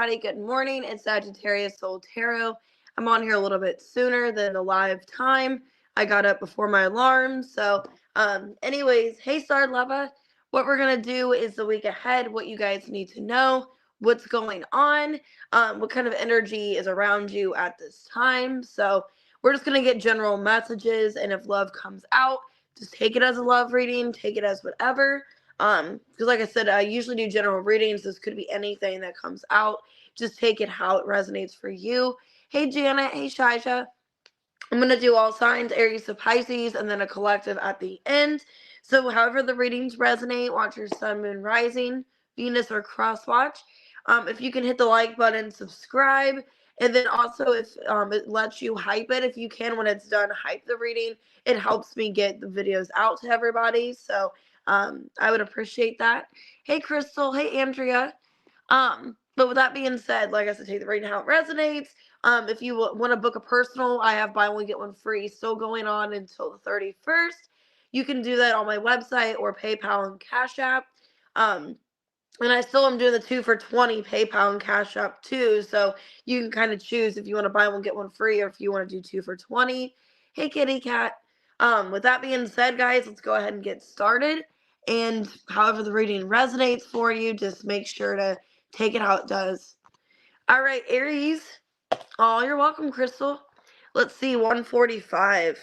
everybody. Good morning. It's Sagittarius Soul Tarot. I'm on here a little bit sooner than the live time. I got up before my alarm. Anyways, hey, Star Lava. What we're going to do is the week ahead, what you guys need to know, what's going on, what kind of energy is around you at this time. So, we're just going to get general messages, and if love comes out, just take it as a love reading, take it as whatever. Because like I said, I usually do general readings. This could be anything that comes out. Just take it how it resonates for you. Hey, Janet. Hey, Shaija. I'm going to do all signs, Aries to Pisces, and then a collective at the end. So however the readings resonate, watch your sun, moon, rising, Venus, or cross watch. If you can hit the like button, subscribe. And then also if it lets you hype it, if you can, when it's done, hype the reading. It helps me get the videos out to everybody. So I would appreciate that. Hey, Crystal. Hey, Andrea. But with that being said, like I said, take the reading how it resonates. If you want to book a personal, I have buy one, get one free still going on until the 31st. You can do that on my website or PayPal and Cash App. And I still am doing the 2 for $20 PayPal and Cash App too. So you can kind of choose if you want to buy one, get one free, or if you want to do 2 for $20. Hey, kitty cat. With that being said, guys, let's go ahead and get started. And however the reading resonates for you, just make sure to take it how it does. All right, Aries. Oh, you're welcome, Crystal. Let's see, 145.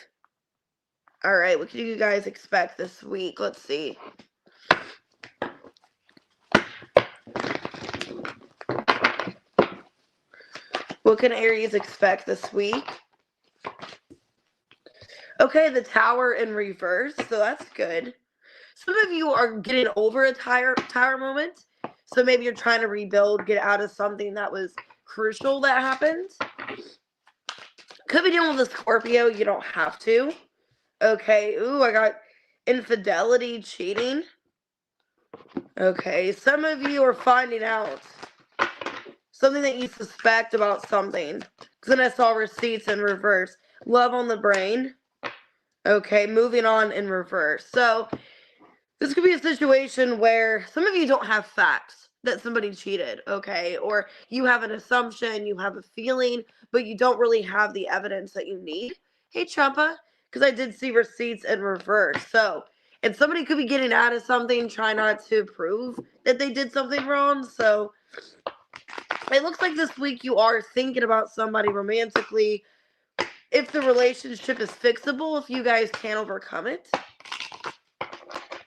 All right, what can you guys expect this week? Let's see. What can Aries expect this week? Okay, the Tower in reverse, so that's good. Some of you are getting over a tower moment. So maybe you're trying to rebuild, get out of something that was crucial that happened. Could be dealing with a Scorpio. You don't have to. Okay. Ooh, I got infidelity, cheating. Okay. Some of you are finding out something that you suspect about something. Because then I saw receipts in reverse. Love on the brain. Okay. Moving on in reverse. So this could be a situation where some of you don't have facts that somebody cheated, okay? Or you have an assumption, you have a feeling, but you don't really have the evidence that you need. Hey, Champa, because I did see receipts in reverse. So, and somebody could be getting out of something, trying not to prove that they did something wrong. So, it looks like this week you are thinking about somebody romantically. If the relationship is fixable, if you guys can overcome it.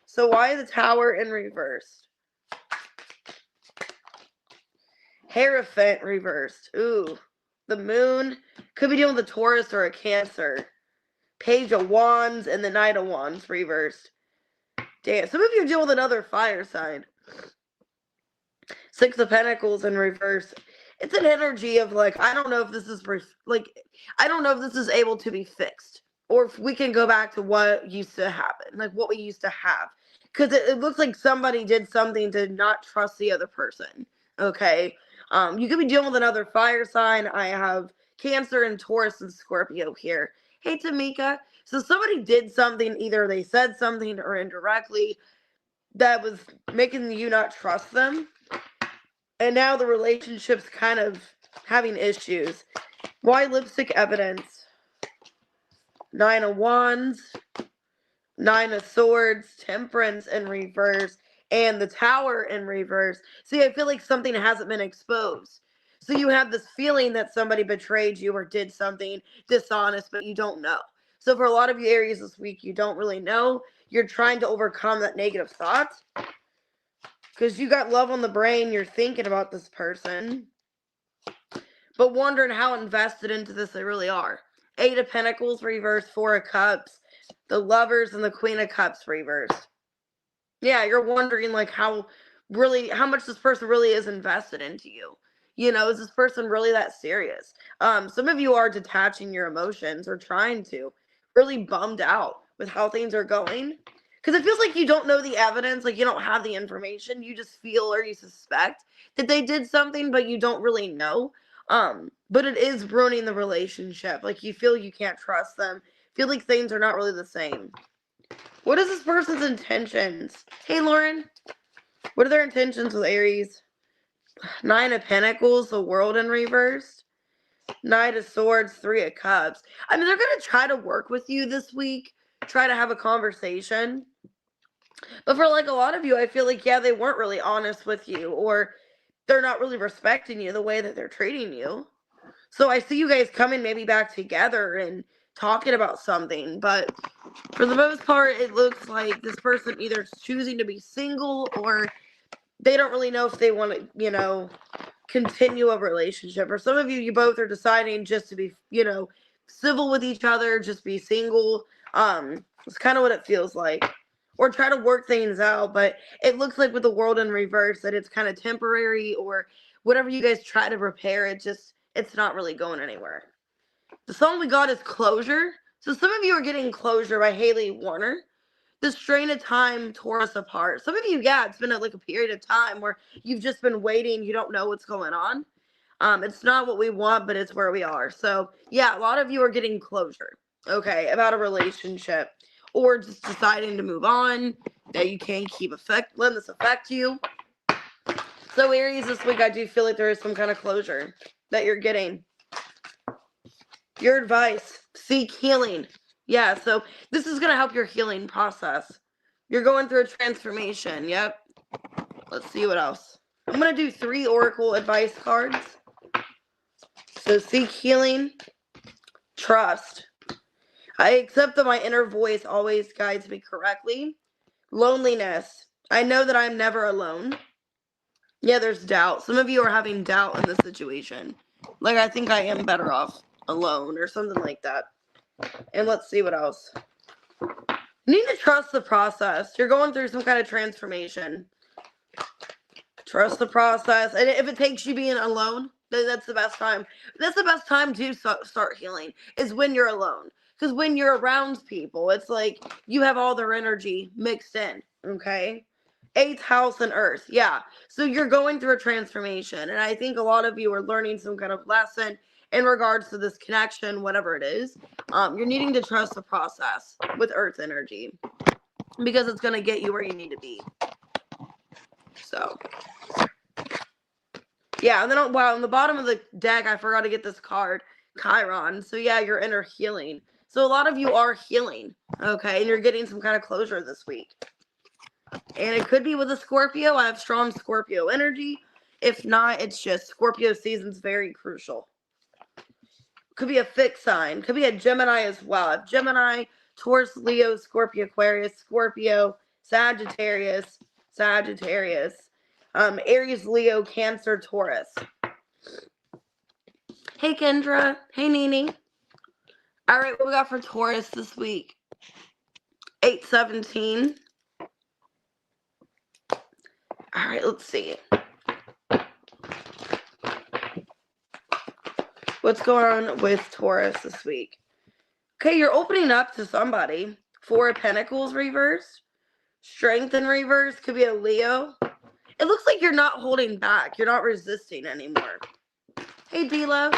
So why the Tower in reversed? Hierophant reversed. Ooh. The Moon. Could be dealing with a Taurus or a Cancer. Page of Wands and the Knight of Wands reversed. Damn. Some of you are dealing with another fire sign. Six of Pentacles in reverse. It's an energy of like, I don't know if this is I don't know if this is able to be fixed. Or if we can go back to what used to happen. Like what we used to have. Because it looks like somebody did something to not trust the other person. Okay. You could be dealing with another fire sign. I have Cancer and Taurus and Scorpio here. Hey, Tamika. So somebody did something, either they said something or indirectly, that was making you not trust them. And now the relationship's kind of having issues. Why lipstick evidence? Nine of Wands. Nine of Swords, Temperance in reverse, and the Tower in reverse. See, I feel like something hasn't been exposed. So you have this feeling that somebody betrayed you or did something dishonest, but you don't know. So for a lot of you Aries this week, you don't really know. You're trying to overcome that negative thought. Because you got love on the brain, you're thinking about this person. But wondering how invested into this they really are. Eight of Pentacles reverse, Four of Cups. The Lovers and the Queen of Cups reversed. Yeah, you're wondering like how much this person really is invested into you. You know, is this person really that serious? Some of you are detaching your emotions or trying to. Really bummed out with how things are going. Because it feels like you don't know the evidence, like you don't have the information. You just feel or you suspect that they did something, but you don't really know. But it is ruining the relationship. Like you feel you can't trust them. Feel like things are not really the same. What is this person's intentions? Hey, Lauren. What are their intentions with Aries? Nine of Pentacles, the World in reverse. Knight of Swords, Three of Cups. I mean, they're going to try to work with you this week, try to have a conversation. But for like a lot of you, I feel like, yeah, they weren't really honest with you, or they're not really respecting you the way that they're treating you. So I see you guys coming maybe back together and talking about something. But for the most part, it looks like this person either choosing to be single, or they don't really know if they want to, continue a relationship. Or some of you both are deciding just to be, civil with each other, just be single. It's kind of what it feels like. Or try to work things out. But it looks like with the World in reverse that it's kind of temporary, or whatever you guys try to repair, it's not really going anywhere. The song we got is Closure. So some of you are getting Closure by Haley Warner. The strain of time tore us apart. Some of you, yeah, it's been like a period of time where you've just been waiting. You don't know what's going on. It's not what we want, but it's where we are. So yeah, a lot of you are getting closure, okay, about a relationship, or just deciding to move on, that you can't keep letting this affect you. So Aries, this week I do feel like there is some kind of closure that you're getting. Your advice, seek healing. Yeah, so this is going to help your healing process. You're going through a transformation. Yep. Let's see what else. I'm going to do 3 Oracle advice cards. So seek healing, trust. I accept that my inner voice always guides me correctly. Loneliness. I know that I'm never alone. Yeah, there's doubt. Some of you are having doubt in this situation. Like, I think I am better off alone, or something like that. And let's see what else. You need to trust the process. You're going through some kind of transformation. Trust the process. And if it takes you being alone, then that's the best time. That's the best time to start healing, is when you're alone. Because when you're around people, it's like you have all their energy mixed in. Okay? 8th house and Earth. Yeah. So you're going through a transformation. And I think a lot of you are learning some kind of lesson in regards to this connection, whatever it is. You're needing to trust the process with Earth energy, because it's going to get you where you need to be. So, yeah. And then, wow, on the bottom of the deck, I forgot to get this card, Chiron. So, yeah, your inner healing. So, a lot of you are healing, okay? And you're getting some kind of closure this week. And it could be with a Scorpio. I have strong Scorpio energy. If not, it's just Scorpio season's very crucial. Could be a fixed sign. Could be a Gemini as well. I have Gemini, Taurus, Leo, Scorpio, Aquarius, Scorpio, Sagittarius, Aries, Leo, Cancer, Taurus. Hey, Kendra. Hey, Nini. All right, what we got for Taurus this week? 8/17. All right, let's see. What's going on with Taurus this week? Okay, you're opening up to somebody. 4 of Pentacles reversed. Strength in reverse. Could be a Leo. It looks like you're not holding back. You're not resisting anymore. Hey, D-Love.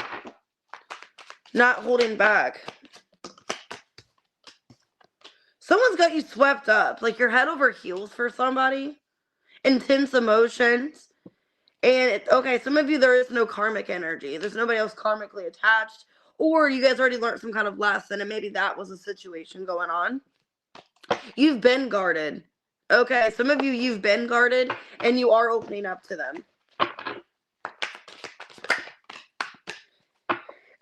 Not holding back. Someone's got you swept up. Like you're head over heels for somebody. Intense emotions. And, okay, some of you, there is no karmic energy. There's nobody else karmically attached. Or you guys already learned some kind of lesson, and maybe that was a situation going on. You've been guarded. Okay, some of you, you've been guarded, and you are opening up to them.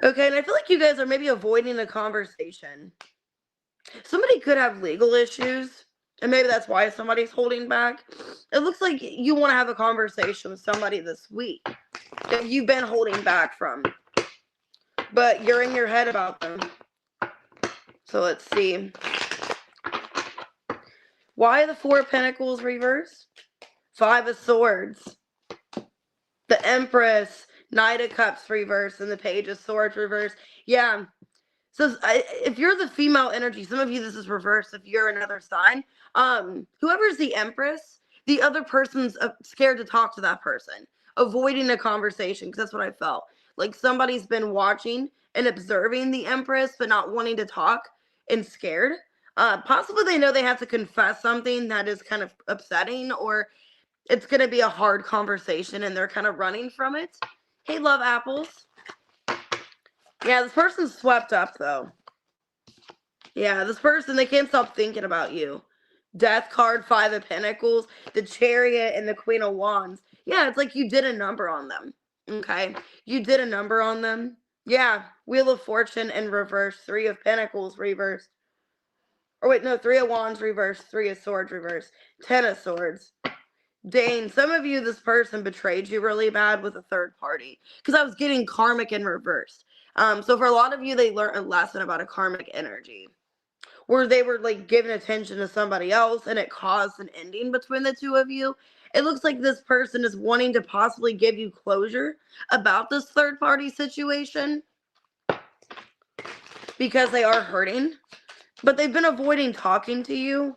Okay, and I feel like you guys are maybe avoiding a conversation. Somebody could have legal issues, and maybe that's why somebody's holding back. It looks like you want to have a conversation with somebody this week that you've been holding back from, but you're in your head about them. So let's see. Why the 4 of Pentacles reverse? 5 of Swords. The Empress. Knight of Cups reverse, and the Page of Swords reverse. Yeah. So if you're the female energy, some of you, this is reverse. If you're another sign, whoever's the Empress, the other person's scared to talk to that person, avoiding a conversation, because that's what I felt. Like somebody's been watching and observing the Empress, but not wanting to talk and scared. Possibly they know they have to confess something that is kind of upsetting, or it's going to be a hard conversation and they're kind of running from it. Hey, love apples. Yeah, this person's swept up, though. Yeah, this person, they can't stop thinking about you. Death card, 5 of Pentacles, the Chariot, and the Queen of Wands. Yeah, it's like you did a number on them. Okay? You did a number on them. Yeah, Wheel of Fortune in reverse, 3 of Pentacles reversed. Or wait, no, 3 of Wands reversed, 3 of Swords reversed, 10 of Swords. Dang, some of you, this person betrayed you really bad with a third party. Because I was getting karmic in reverse. So for a lot of you, they learned a lesson about a karmic energy. Where they were like giving attention to somebody else and it caused an ending between the two of you. It looks like this person is wanting to possibly give you closure about this third party situation. Because they are hurting. But they've been avoiding talking to you.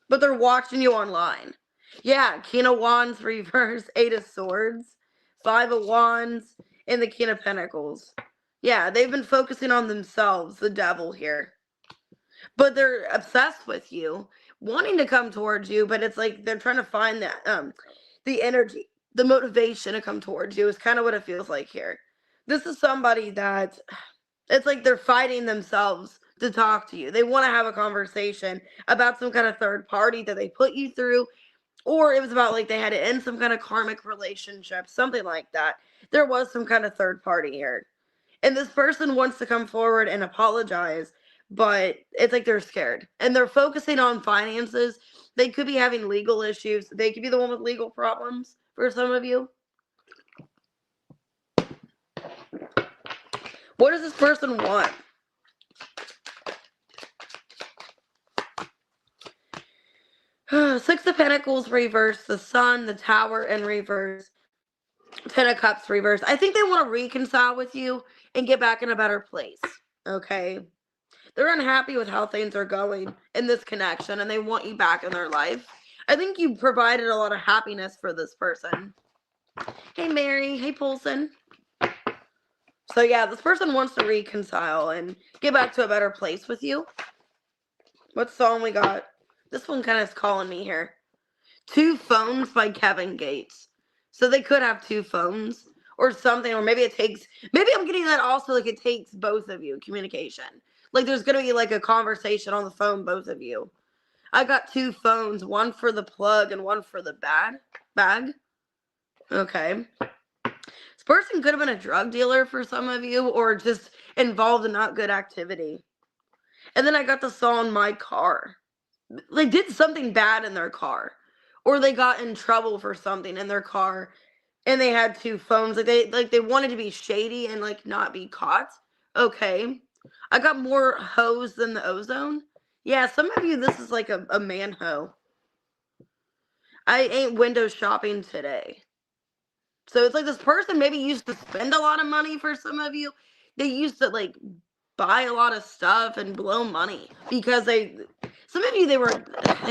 But they're watching you online. Yeah, King of Wands reverse, 8 of Swords, 5 of Wands, and the King of Pentacles. Yeah, they've been focusing on themselves, the devil here. But they're obsessed with you, wanting to come towards you, but it's like they're trying to find that the energy, the motivation to come towards you is kind of what it feels like here. This is somebody that it's like they're fighting themselves to talk to you. They want to have a conversation about some kind of third party that they put you through. Or it was about like they had to end some kind of karmic relationship, something like that. There was some kind of third party here. And this person wants to come forward and apologize, but it's like they're scared. And they're focusing on finances. They could be having legal issues. They could be the one with legal problems for some of you. What does this person want? Six of Pentacles reverse, the Sun, the Tower in reverse, 10 of Cups reverse. I think they want to reconcile with you and get back in a better place. Okay? They're unhappy with how things are going in this connection and they want you back in their life. I think you provided a lot of happiness for this person. Hey, Mary. Hey, Poulsen. So, yeah, this person wants to reconcile and get back to a better place with you. What song we got? This one kind of is calling me here. 2 Phones by Kevin Gates. So they could have 2 phones or something, or maybe it takes, maybe I'm getting that also like it takes both of you communication. Like there's going to be like a conversation on the phone, both of you. I got 2 phones, one for the plug and one for the bag. Okay. This person could have been a drug dealer for some of you or just involved in not good activity. And then I got the song My Car. They did something bad in their car. Or they got in trouble for something in their car. And they had 2 phones. Like they wanted to be shady and like not be caught. Okay. I got more hoes than the ozone. Yeah, some of you, this is like a man hoe. I ain't window shopping today. So it's like this person maybe used to spend a lot of money for some of you. They used to like buy a lot of stuff and blow money because some of you they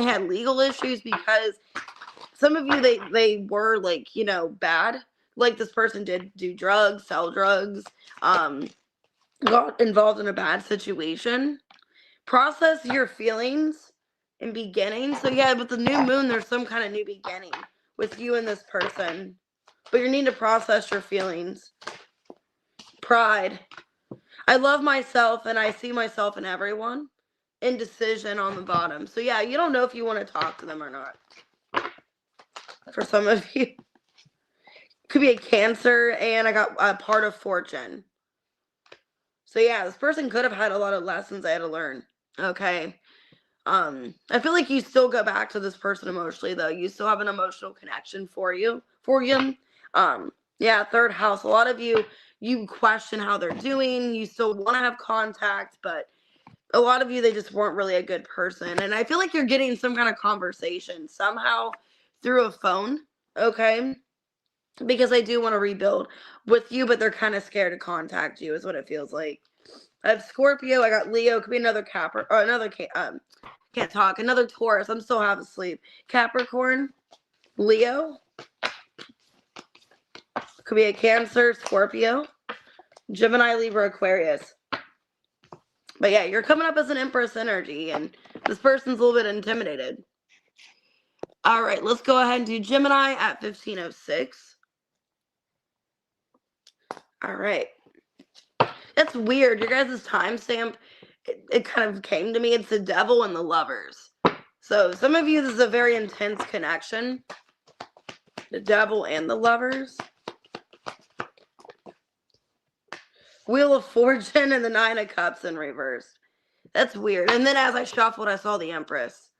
had legal issues because some of you they were like, you know, bad. Like this person did do drugs, sell drugs, got involved in a bad situation. Process your feelings and beginning. So yeah, with the new moon, there's some kind of new beginning with you and this person. But you need to process your feelings. Pride. I love myself and I see myself in everyone. Indecision on the bottom. So yeah, you don't know if you want to talk to them or not. For some of you. Could be a Cancer, and I got a part of Fortune. So yeah, this person could have had a lot of lessons they had to learn. Okay. I feel like you still go back to this person emotionally though. You still have an emotional connection for you. Yeah, 3rd house. A lot of you question how they're doing. You still want to have contact, but a lot of you, they just weren't really a good person. And I feel like you're getting some kind of conversation somehow through a phone. Okay. Because they do want to rebuild with you, but they're kind of scared to contact you is what it feels like. I have Scorpio. I got Leo. Could be another can't talk. Another Taurus. I'm still half asleep. Capricorn. Leo. Could be a Cancer. Scorpio. Gemini, Libra, Aquarius. But yeah, you're coming up as an Empress energy, and this person's a little bit intimidated. All right, let's go ahead and do Gemini at 1506. All right. That's weird. Your guys' timestamp, it kind of came to me. It's the Devil and the Lovers. So some of you, this is a very intense connection. The Devil and the Lovers. Wheel of Fortune and the Nine of Cups in reverse. That's weird. And then as I shuffled, I saw the Empress.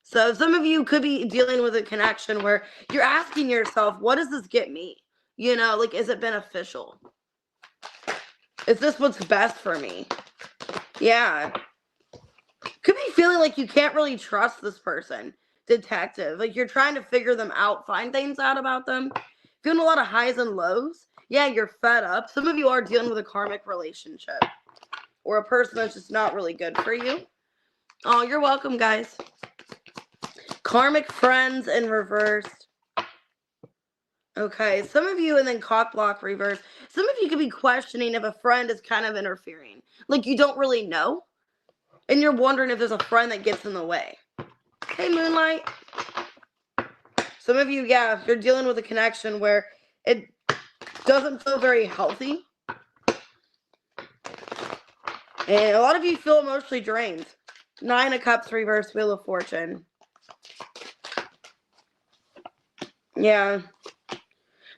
So some of you could be dealing with a connection where you're asking yourself, what does this get me? You know, like, is it beneficial? Is this what's best for me? Yeah. Could be feeling like you can't really trust this person. Detective. Like, you're trying to figure them out, find things out about them. Feeling a lot of highs and lows. Yeah, you're fed up. Some of you are dealing with a karmic relationship. Or a person that's just not really good for you. Oh, you're welcome, guys. Karmic friends in reverse. Okay, some of you, and then cock block reverse. Some of you could be questioning if a friend is kind of interfering. Like, you don't really know. And you're wondering if there's a friend that gets in the way. Hey, Moonlight. Some of you, yeah, if you're dealing with a connection where it doesn't feel very healthy. And a lot of you feel emotionally drained. Nine of Cups reverse, Wheel of Fortune. Yeah.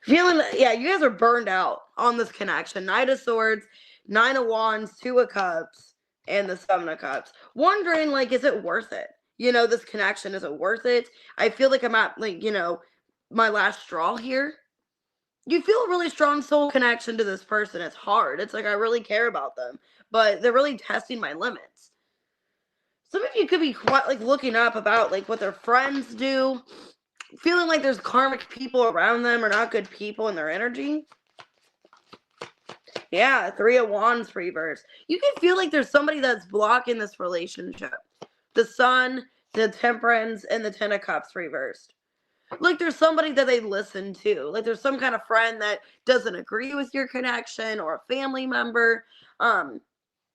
Feeling, yeah, you guys are burned out on this connection. Knight of Swords, Nine of Wands, Two of Cups, and the Seven of Cups. Wondering, like, is it worth it? You know, this connection, is it worth it? I feel like I'm at, like, you know, my last straw here. You feel a really strong soul connection to this person. It's hard. It's like, I really care about them, but they're really testing my limits. Some of you could be quite, like, looking up about, like, what their friends do, feeling like there's karmic people around them or not good people in their energy. Yeah, Three of Wands reverse. You can feel like there's somebody that's blocking this relationship. The Sun, the Temperance, and the Ten of Cups reversed. Like, there's somebody that they listen to. Like, there's some kind of friend that doesn't agree with your connection, or a family member. A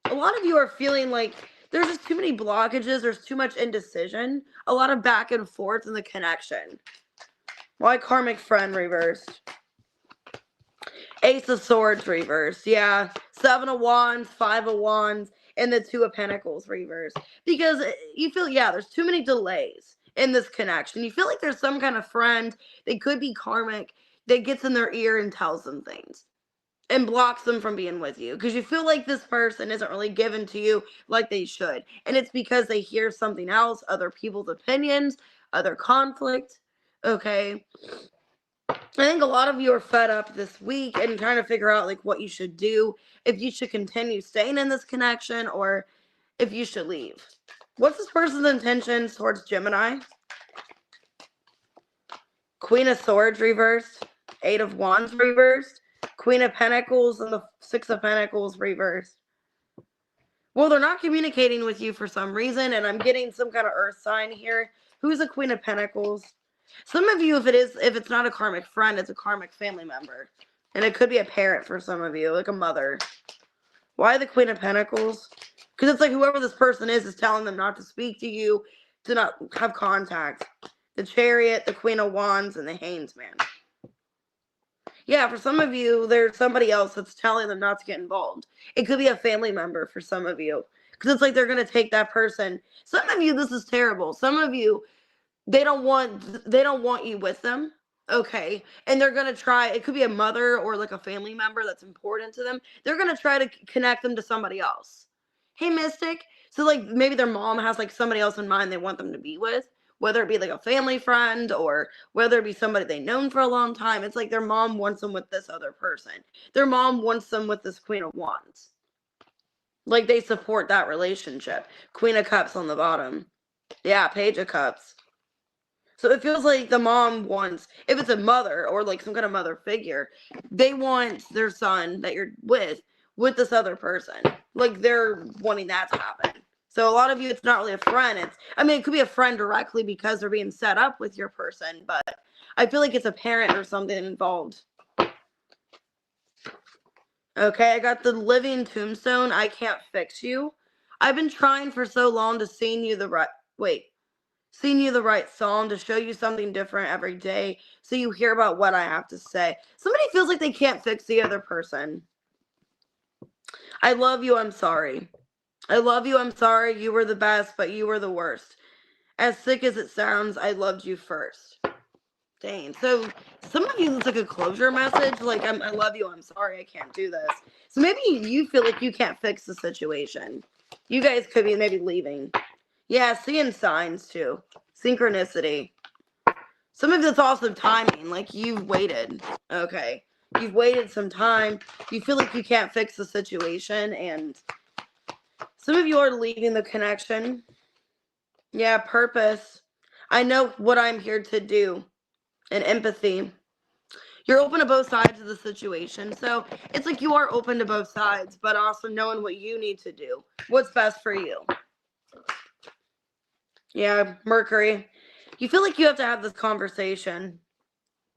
lot of you are feeling like there's just too many blockages. There's too much indecision. A lot of back and forth in the connection. Why karmic friend reversed? Ace of Swords reversed. Yeah. Seven of Wands, Five of Wands, and the Two of Pentacles reversed. Because you feel, yeah, there's too many delays in this connection. You feel like there's some kind of friend, they could be karmic, that gets in their ear and tells them things and blocks them from being with you, because you feel like this person isn't really given to you like they should. And it's because they hear something else, other people's opinions, other conflict. Okay. I think a lot of you are fed up this week and trying to figure out, like, what you should do, if you should continue staying in this connection or if you should leave. What's this person's intentions towards Gemini? Queen of Swords reversed, Eight of Wands reversed, Queen of Pentacles, and the Six of Pentacles reversed. Well, they're not communicating with you for some reason, and I'm getting some kind of earth sign here. Who's a Queen of Pentacles? Some of you, if it's not a karmic friend, it's a karmic family member. And it could be a parent for some of you, like a mother. Why the Queen of Pentacles? Because it's like whoever this person is telling them not to speak to you, to not have contact. The Chariot, the Queen of Wands, and the Hangman. Yeah, for some of you, there's somebody else that's telling them not to get involved. It could be a family member for some of you. Because it's like they're going to take that person. Some of you, this is terrible. Some of you, they don't want you with them. Okay. And they're going to try, it could be a mother or like a family member that's important to them. They're going to try to connect them to somebody else. Hey, Mystic. So like maybe their mom has like somebody else in mind they want them to be with, whether it be like a family friend or whether it be somebody they've known for a long time. It's like their mom wants them with this other person. Their mom wants them with this Queen of Wands. Like they support that relationship. Queen of Cups on the bottom. Yeah, Page of Cups. So it feels like the mom wants, if it's a mother or like some kind of mother figure, they want their son that you're with this other person. Like they're wanting that to happen. So a lot of you, it's not really a friend. It could be a friend directly because they're being set up with your person, but I feel like it's a parent or something involved. Okay, I got the Living Tombstone. I can't fix you. I've been trying for so long to sing you the right. Wait. Sing you the right song to show you something different every day so you hear about what I have to say. Somebody feels like they can't fix the other person. I love you, I'm sorry. I love you, I'm sorry. You were the best, but you were the worst. As sick as it sounds, I loved you first. Dang. So some of you, it's like a closure message. Like, I love you, I'm sorry, I can't do this. So maybe you feel like you can't fix the situation. You guys could be maybe leaving. Yeah, seeing signs too. Synchronicity. Some of it's also timing. Like, you've waited. Okay. You've waited some time. You feel like you can't fix the situation, and some of you are leaving the connection. Yeah, purpose. I know what I'm here to do. And empathy. You're open to both sides of the situation. So it's like you are open to both sides, but also knowing what you need to do. What's best for you. Yeah, Mercury. You feel like you have to have this conversation.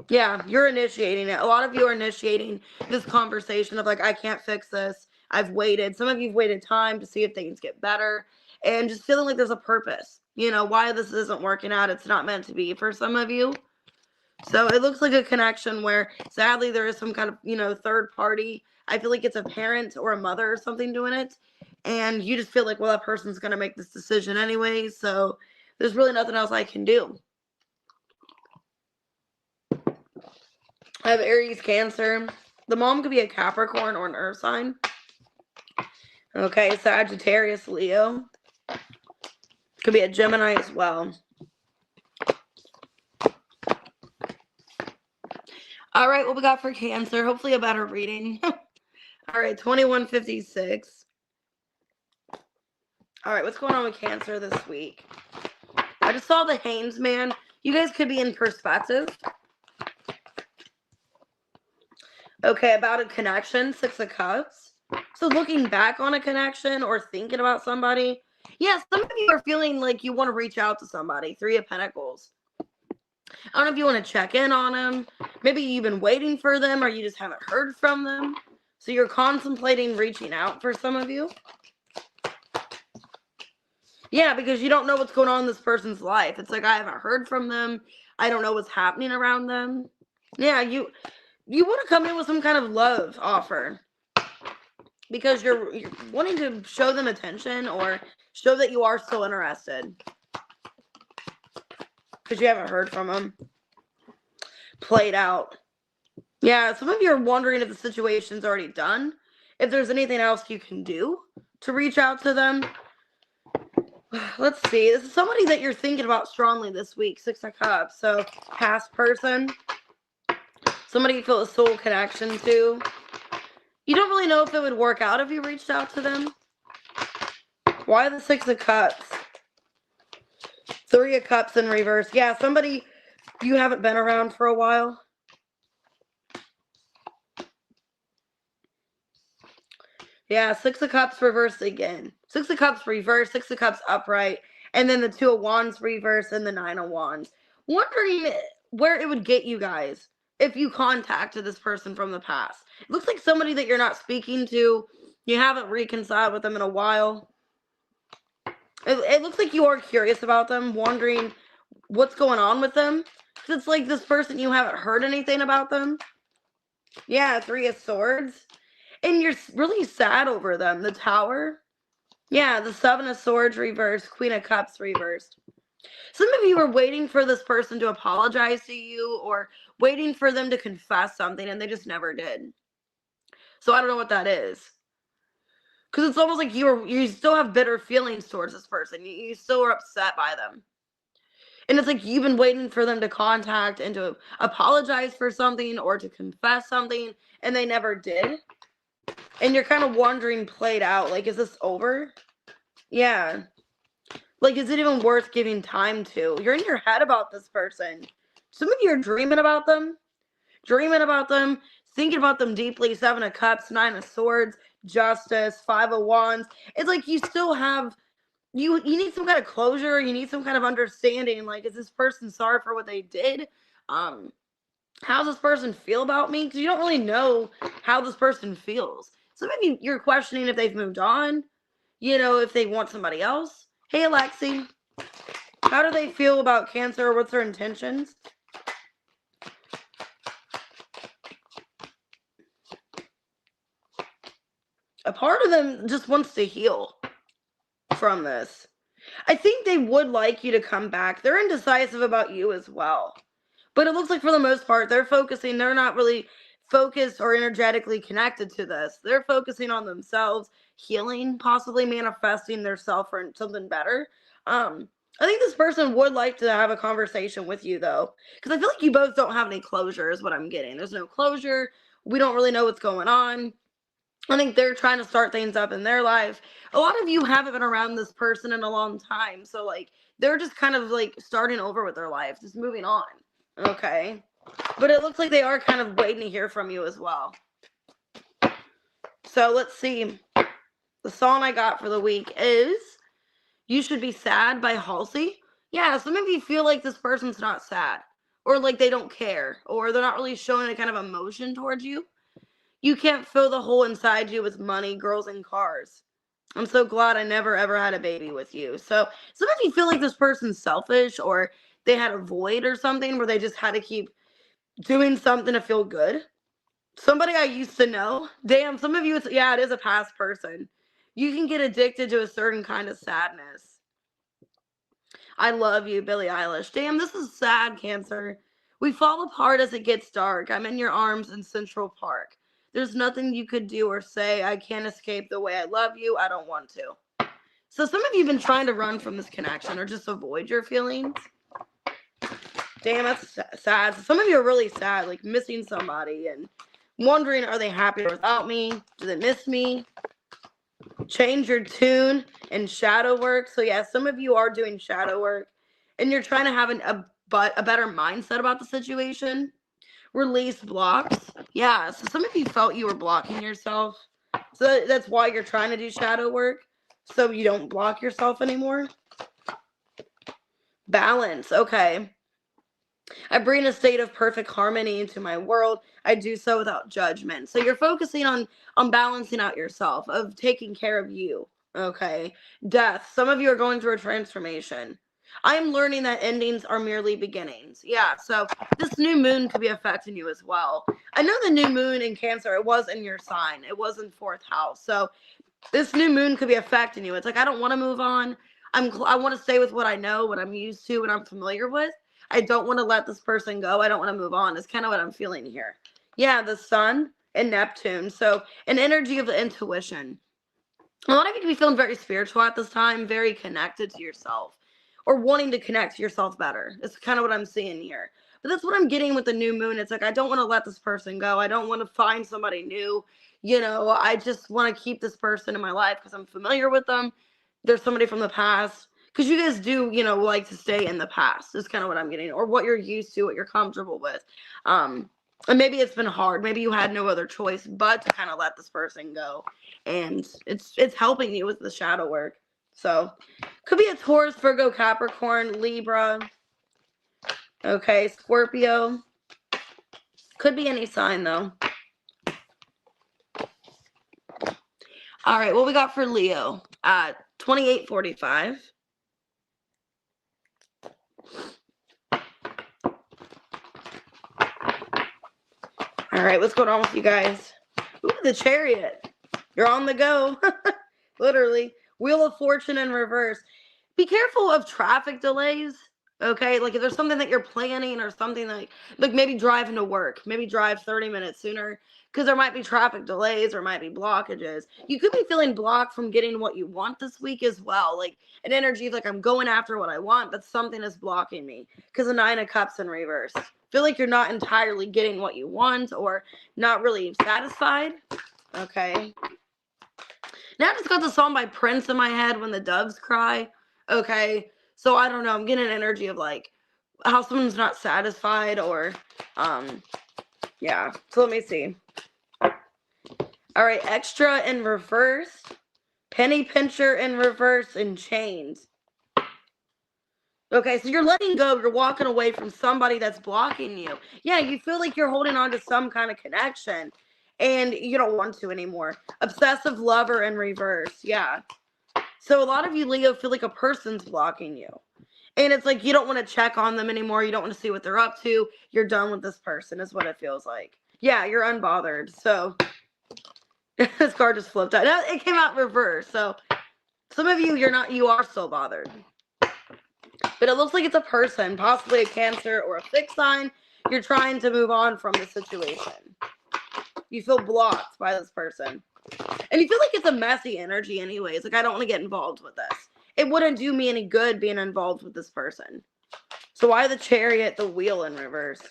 Yeah, you're initiating it. A lot of you are initiating this conversation of like, I can't fix this. I've waited. Some of you've waited time to see if things get better and just feeling like there's a purpose. You know, why this isn't working out. It's not meant to be for some of you. So it looks like a connection where sadly there is some kind of, third party. I feel like it's a parent or a mother or something doing it. And you just feel like, well, that person's going to make this decision anyway. So there's really nothing else I can do. I have Aries, Cancer. The mom could be a Capricorn or an Earth sign. Okay, Sagittarius, Leo. Could be a Gemini as well. All right, what we got for Cancer? Hopefully a better reading. All right, 2156. All right, what's going on with Cancer this week? I just saw the Haynes man. You guys could be in perspective. Okay, about a connection, 6 of Cups. So looking back on a connection or thinking about somebody. Yeah, some of you are feeling like you want to reach out to somebody. 3 of Pentacles. I don't know if you want to check in on them. Maybe you've been waiting for them or you just haven't heard from them. So you're contemplating reaching out for some of you. Yeah, because you don't know what's going on in this person's life. It's like, I haven't heard from them. I don't know what's happening around them. Yeah, you want to come in with some kind of love offer. Because you're wanting to show them attention or show that you are still interested. Because you haven't heard from them. Played out. Yeah, some of you are wondering if the situation's already done. If there's anything else you can do to reach out to them. Let's see. This is somebody that you're thinking about strongly this week. 6 of Cups. So, past person. Somebody you feel a soul connection to. You don't really know if it would work out if you reached out to them. Why the 6 of Cups? 3 of Cups in reverse. Yeah, somebody you haven't been around for a while. Yeah, 6 of Cups reversed again. 6 of Cups reversed, 6 of Cups upright, and then the 2 of Wands reversed and the 9 of Wands. Wondering where it would get you guys if you contacted this person from the past. It looks like somebody that you're not speaking to. You haven't reconciled with them in a while. It looks like you are curious about them, wondering what's going on with them. Because it's like this person, you haven't heard anything about them. Yeah, 3 of Swords. And you're really sad over them. The Tower. Yeah, the 7 of Swords reversed. Queen of Cups reversed. Some of you are waiting for this person to apologize to you or waiting for them to confess something and they just never did. So I don't know what that is. Because it's almost like you still have bitter feelings towards this person. You still are upset by them. And it's like you've been waiting for them to contact and to apologize for something or to confess something and they never did. And you're kind of wondering, played out, like, is this over? Yeah. Like, is it even worth giving time to? You're in your head about this person. Some of you are dreaming about them. Thinking about them deeply. 7 of Cups, 9 of Swords, Justice, 5 of Wands. It's like you still have, you need some kind of closure. You need some kind of understanding. Like, is this person sorry for what they did? How's this person feel about me? Because you don't really know how this person feels. So maybe you're questioning if they've moved on, if they want somebody else. Hey, Alexi. How do they feel about Cancer? What's their intentions? A part of them just wants to heal from this. I think they would like you to come back. They're indecisive about you as well. But it looks like for the most part, they're not really focused or energetically connected to this. They're focusing on themselves, healing, possibly manifesting their self or something better. I think this person would like to have a conversation with you, though, because I feel like you both don't have any closure, is what I'm getting. There's no closure. We don't really know what's going on. I think they're trying to start things up in their life. A lot of you haven't been around this person in a long time. So, like, they're just kind of, like, starting over with their life, just moving on. Okay? But it looks like they are kind of waiting to hear from you as well. So, let's see. The song I got for the week is You Should Be Sad by Halsey. Yeah, some of you feel like this person's not sad. Or like they don't care. Or they're not really showing any kind of emotion towards you. You can't fill the hole inside you with money, girls, and cars. I'm so glad I never ever had a baby with you. So some of you feel like this person's selfish or they had a void or something where they just had to keep doing something to feel good. Somebody I used to know. Damn, some of you, it is a past person. You can get addicted to a certain kind of sadness. I love you, Billie Eilish. Damn, this is sad, Cancer. We fall apart as it gets dark. I'm in your arms in Central Park. There's nothing you could do or say. I can't escape the way I love you. I don't want to. So some of you have been trying to run from this connection or just avoid your feelings. Damn, that's sad. So some of you are really sad, like missing somebody and wondering, are they happy without me? Do they miss me? Change your tune and shadow work. So yeah, some of you are doing shadow work and you're trying to have a better mindset about the situation. Release blocks. Yeah, so some of you felt you were blocking yourself. So that's why you're trying to do shadow work. So you don't block yourself anymore. Balance. Okay. I bring a state of perfect harmony into my world. I do so without judgment. So you're focusing on balancing out yourself, of taking care of you. Okay. Death. Some of you are going through a transformation. I am learning that endings are merely beginnings. Yeah, so this new moon could be affecting you as well. I know the new moon in Cancer, it was in your sign. It was in 4th house. So this new moon could be affecting you. It's like, I don't want to move on. I want to stay with what I know, what I'm used to, what I'm familiar with. I don't want to let this person go. I don't want to move on. It's kind of what I'm feeling here. Yeah, the sun and Neptune. So an energy of the intuition. A lot of you can be feeling very spiritual at this time, very connected to yourself, or wanting to connect to yourself better. It's kind of what I'm seeing here. But that's what I'm getting with the new moon. It's like, I don't want to let this person go. I don't want to find somebody new. I just want to keep this person in my life because I'm familiar with them. There's somebody from the past. Because you guys do, like to stay in the past. Is kind of what I'm getting. Or what you're used to, what you're comfortable with. And maybe it's been hard. Maybe you had no other choice but to kind of let this person go. And it's helping you with the shadow work. So, could be a Taurus, Virgo, Capricorn, Libra. Okay, Scorpio. Could be any sign, though. All right, what we got for Leo? 2845. All right, what's going on with you guys? Ooh, the Chariot. You're on the go. Literally. Wheel of Fortune in reverse. Be careful of traffic delays. Okay, like if there's something that you're planning or something like maybe driving to work, maybe drive 30 minutes sooner because there might be traffic delays or might be blockages. You could be feeling blocked from getting what you want this week as well. Like an energy of like I'm going after what I want, but something is blocking me because the 9 of Cups in reverse. Feel like you're not entirely getting what you want or not really satisfied. Okay. Now I just got the song by Prince in my head, When the Doves Cry. Okay. So I don't know. I'm getting an energy of like how someone's not satisfied or yeah. So let me see. All right, Extra in reverse. Penny Pincher in reverse and Chains. Okay, so you're letting go. You're walking away from somebody that's blocking you. Yeah, you feel like you're holding on to some kind of connection and you don't want to anymore. Obsessive Lover in reverse. Yeah. So a lot of you, Leo, feel like a person's blocking you. And it's like you don't want to check on them anymore. You don't want to see what they're up to. You're done with this person, is what it feels like. Yeah, you're unbothered. So this card just flipped out. No, it came out reverse. So some of you, you are still bothered. But it looks like it's a person, possibly a Cancer or a fixed sign. You're trying to move on from the situation. You feel blocked by this person. And you feel like it's a messy energy anyways. Like, I don't want to get involved with this. It wouldn't do me any good being involved with this person. So why the Chariot, the Wheel in reverse?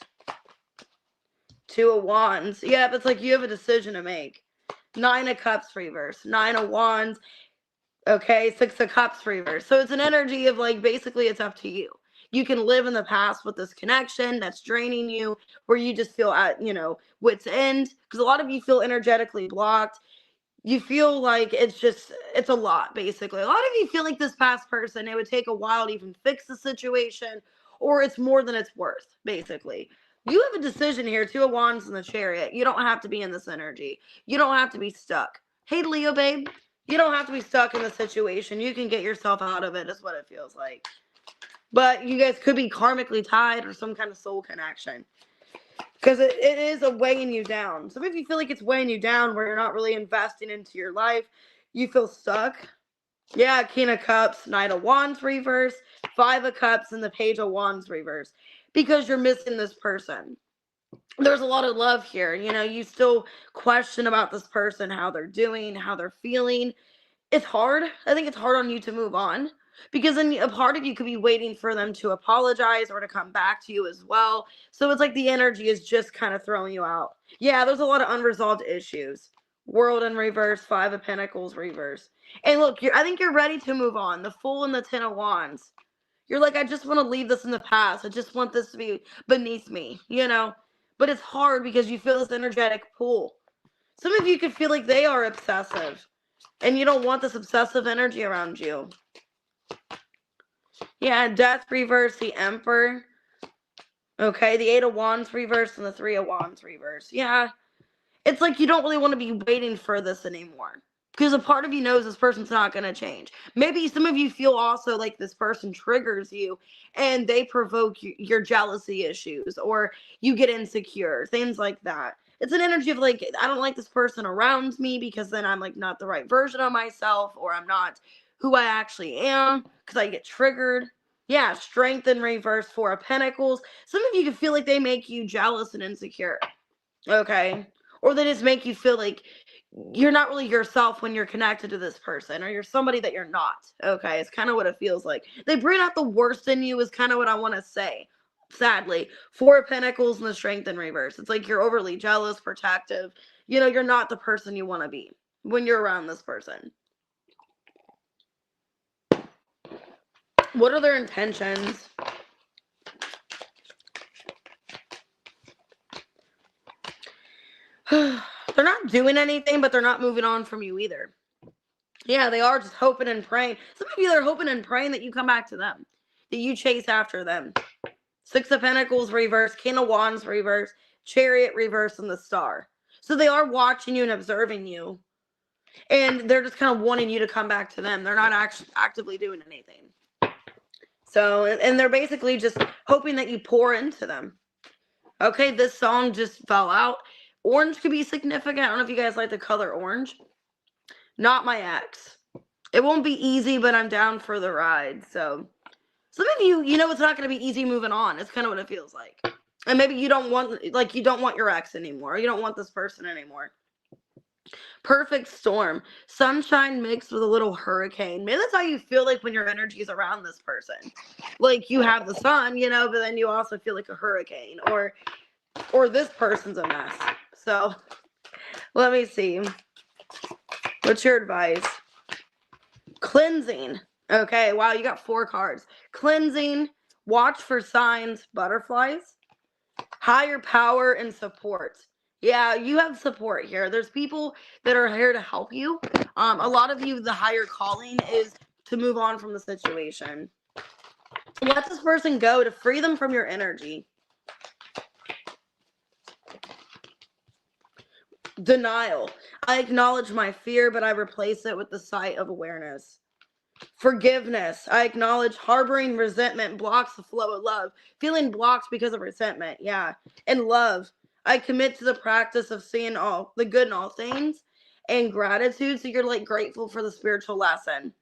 2 of Wands. Yeah, it's like you have a decision to make. 9 of Cups reverse. 9 of Wands. Okay, 6 of Cups reverse. So it's an energy of like, basically it's up to you. You can live in the past with this connection that's draining you, where you just feel at, wit's end. Because a lot of you feel energetically blocked. You feel like it's a lot, basically. A lot of you feel like this past person, it would take a while to even fix the situation, or it's more than it's worth, basically. You have a decision here, 2 of Wands in the Chariot. You don't have to be in this energy. You don't have to be stuck. Hey, Leo, babe. You don't have to be stuck in the situation. You can get yourself out of it, is what it feels like. But you guys could be karmically tied or some kind of soul connection. Because it is a weighing you down. Some of you feel like it's weighing you down where you're not really investing into your life. You feel stuck. Yeah, King of Cups, Knight of Wands reverse, 5 of Cups, and the Page of Wands reverse. Because you're missing this person. There's a lot of love here. You still question about this person, how they're doing, how they're feeling. It's hard. I think it's hard on you to move on. Because then a part of you could be waiting for them to apologize or to come back to you as well. So it's like the energy is just kind of throwing you out. Yeah, there's a lot of unresolved issues. World in reverse, 5 of Pentacles reverse. And look, I think you're ready to move on. The Fool and the 10 of Wands. You're like, I just want to leave this in the past. I just want this to be beneath me, But it's hard because you feel this energetic pull. Some of you could feel like they are obsessive. And you don't want this obsessive energy around you. Yeah, Death reverse, the Emperor. Okay, the 8 of Wands reverse and the 3 of Wands reverse. Yeah, it's like you don't really want to be waiting for this anymore. Because a part of you knows this person's not going to change. Maybe some of you feel also like this person triggers you and they provoke your jealousy issues, or you get insecure, things like that. It's an energy of like, I don't like this person around me because then I'm like not the right version of myself, or I'm not who I actually am because I get triggered. Yeah, Strength in reverse, 4 of Pentacles. Some of you can feel like they make you jealous and insecure. Okay. Or they just make you feel like you're not really yourself when you're connected to this person, or you're somebody that you're not. Okay. It's kind of what it feels like. They bring out the worst in you, is kind of what I want to say. Sadly, 4 of Pentacles and the Strength in reverse. It's like you're overly jealous, protective. You're not the person you want to be when you're around this person. What are their intentions? They're not doing anything, but they're not moving on from you either. Yeah, they are just hoping and praying. Some of you are hoping and praying that you come back to them, that you chase after them. 6 of Pentacles reverse, King of Wands reverse, Chariot reverse, and the Star. So they are watching you and observing you. And they're just kind of wanting you to come back to them. They're not actually actively doing anything. So, and they're basically just hoping that you pour into them. Okay, this song just fell out. Orange could be significant. I don't know if you guys like the color orange. Not my ex. It won't be easy, but I'm down for the ride. So some of you, it's not going to be easy moving on. It's kind of what it feels like. And maybe you don't want your ex anymore. You don't want this person anymore. Perfect storm. Sunshine mixed with a little hurricane. Maybe that's how you feel like when your energy is around this person. Like you have the sun, but then you also feel like a hurricane, or this person's a mess. So let me see. What's your advice? Cleansing. Okay, wow, you got 4 cards. Cleansing, watch for signs, butterflies, higher power, and support. Yeah, you have support here. There's people that are here to help you. A lot of you, the higher calling is to move on from the situation. Let this person go to free them from your energy. Denial. I acknowledge my fear, but I replace it with the sight of awareness. Forgiveness. I acknowledge harboring resentment blocks the flow of love. Feeling blocked because of resentment. Yeah. And love. I commit to the practice of seeing all the good in all things and gratitude. So you're like grateful for the spiritual lesson.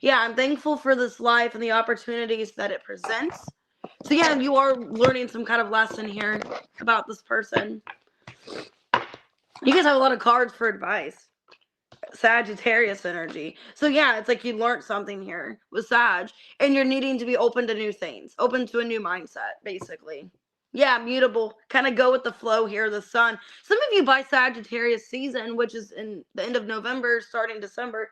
Yeah, I'm thankful for this life and the opportunities that it presents. So yeah, you are learning some kind of lesson here about this person. You guys have a lot of cards for advice. Sagittarius energy. So yeah, it's like you learned something here with Sag, and you're needing to be open to new things, open to a new mindset, basically. Yeah, mutable. Kind of go with the flow here. The sun. Some of you by Sagittarius season, which is in the end of November, starting December,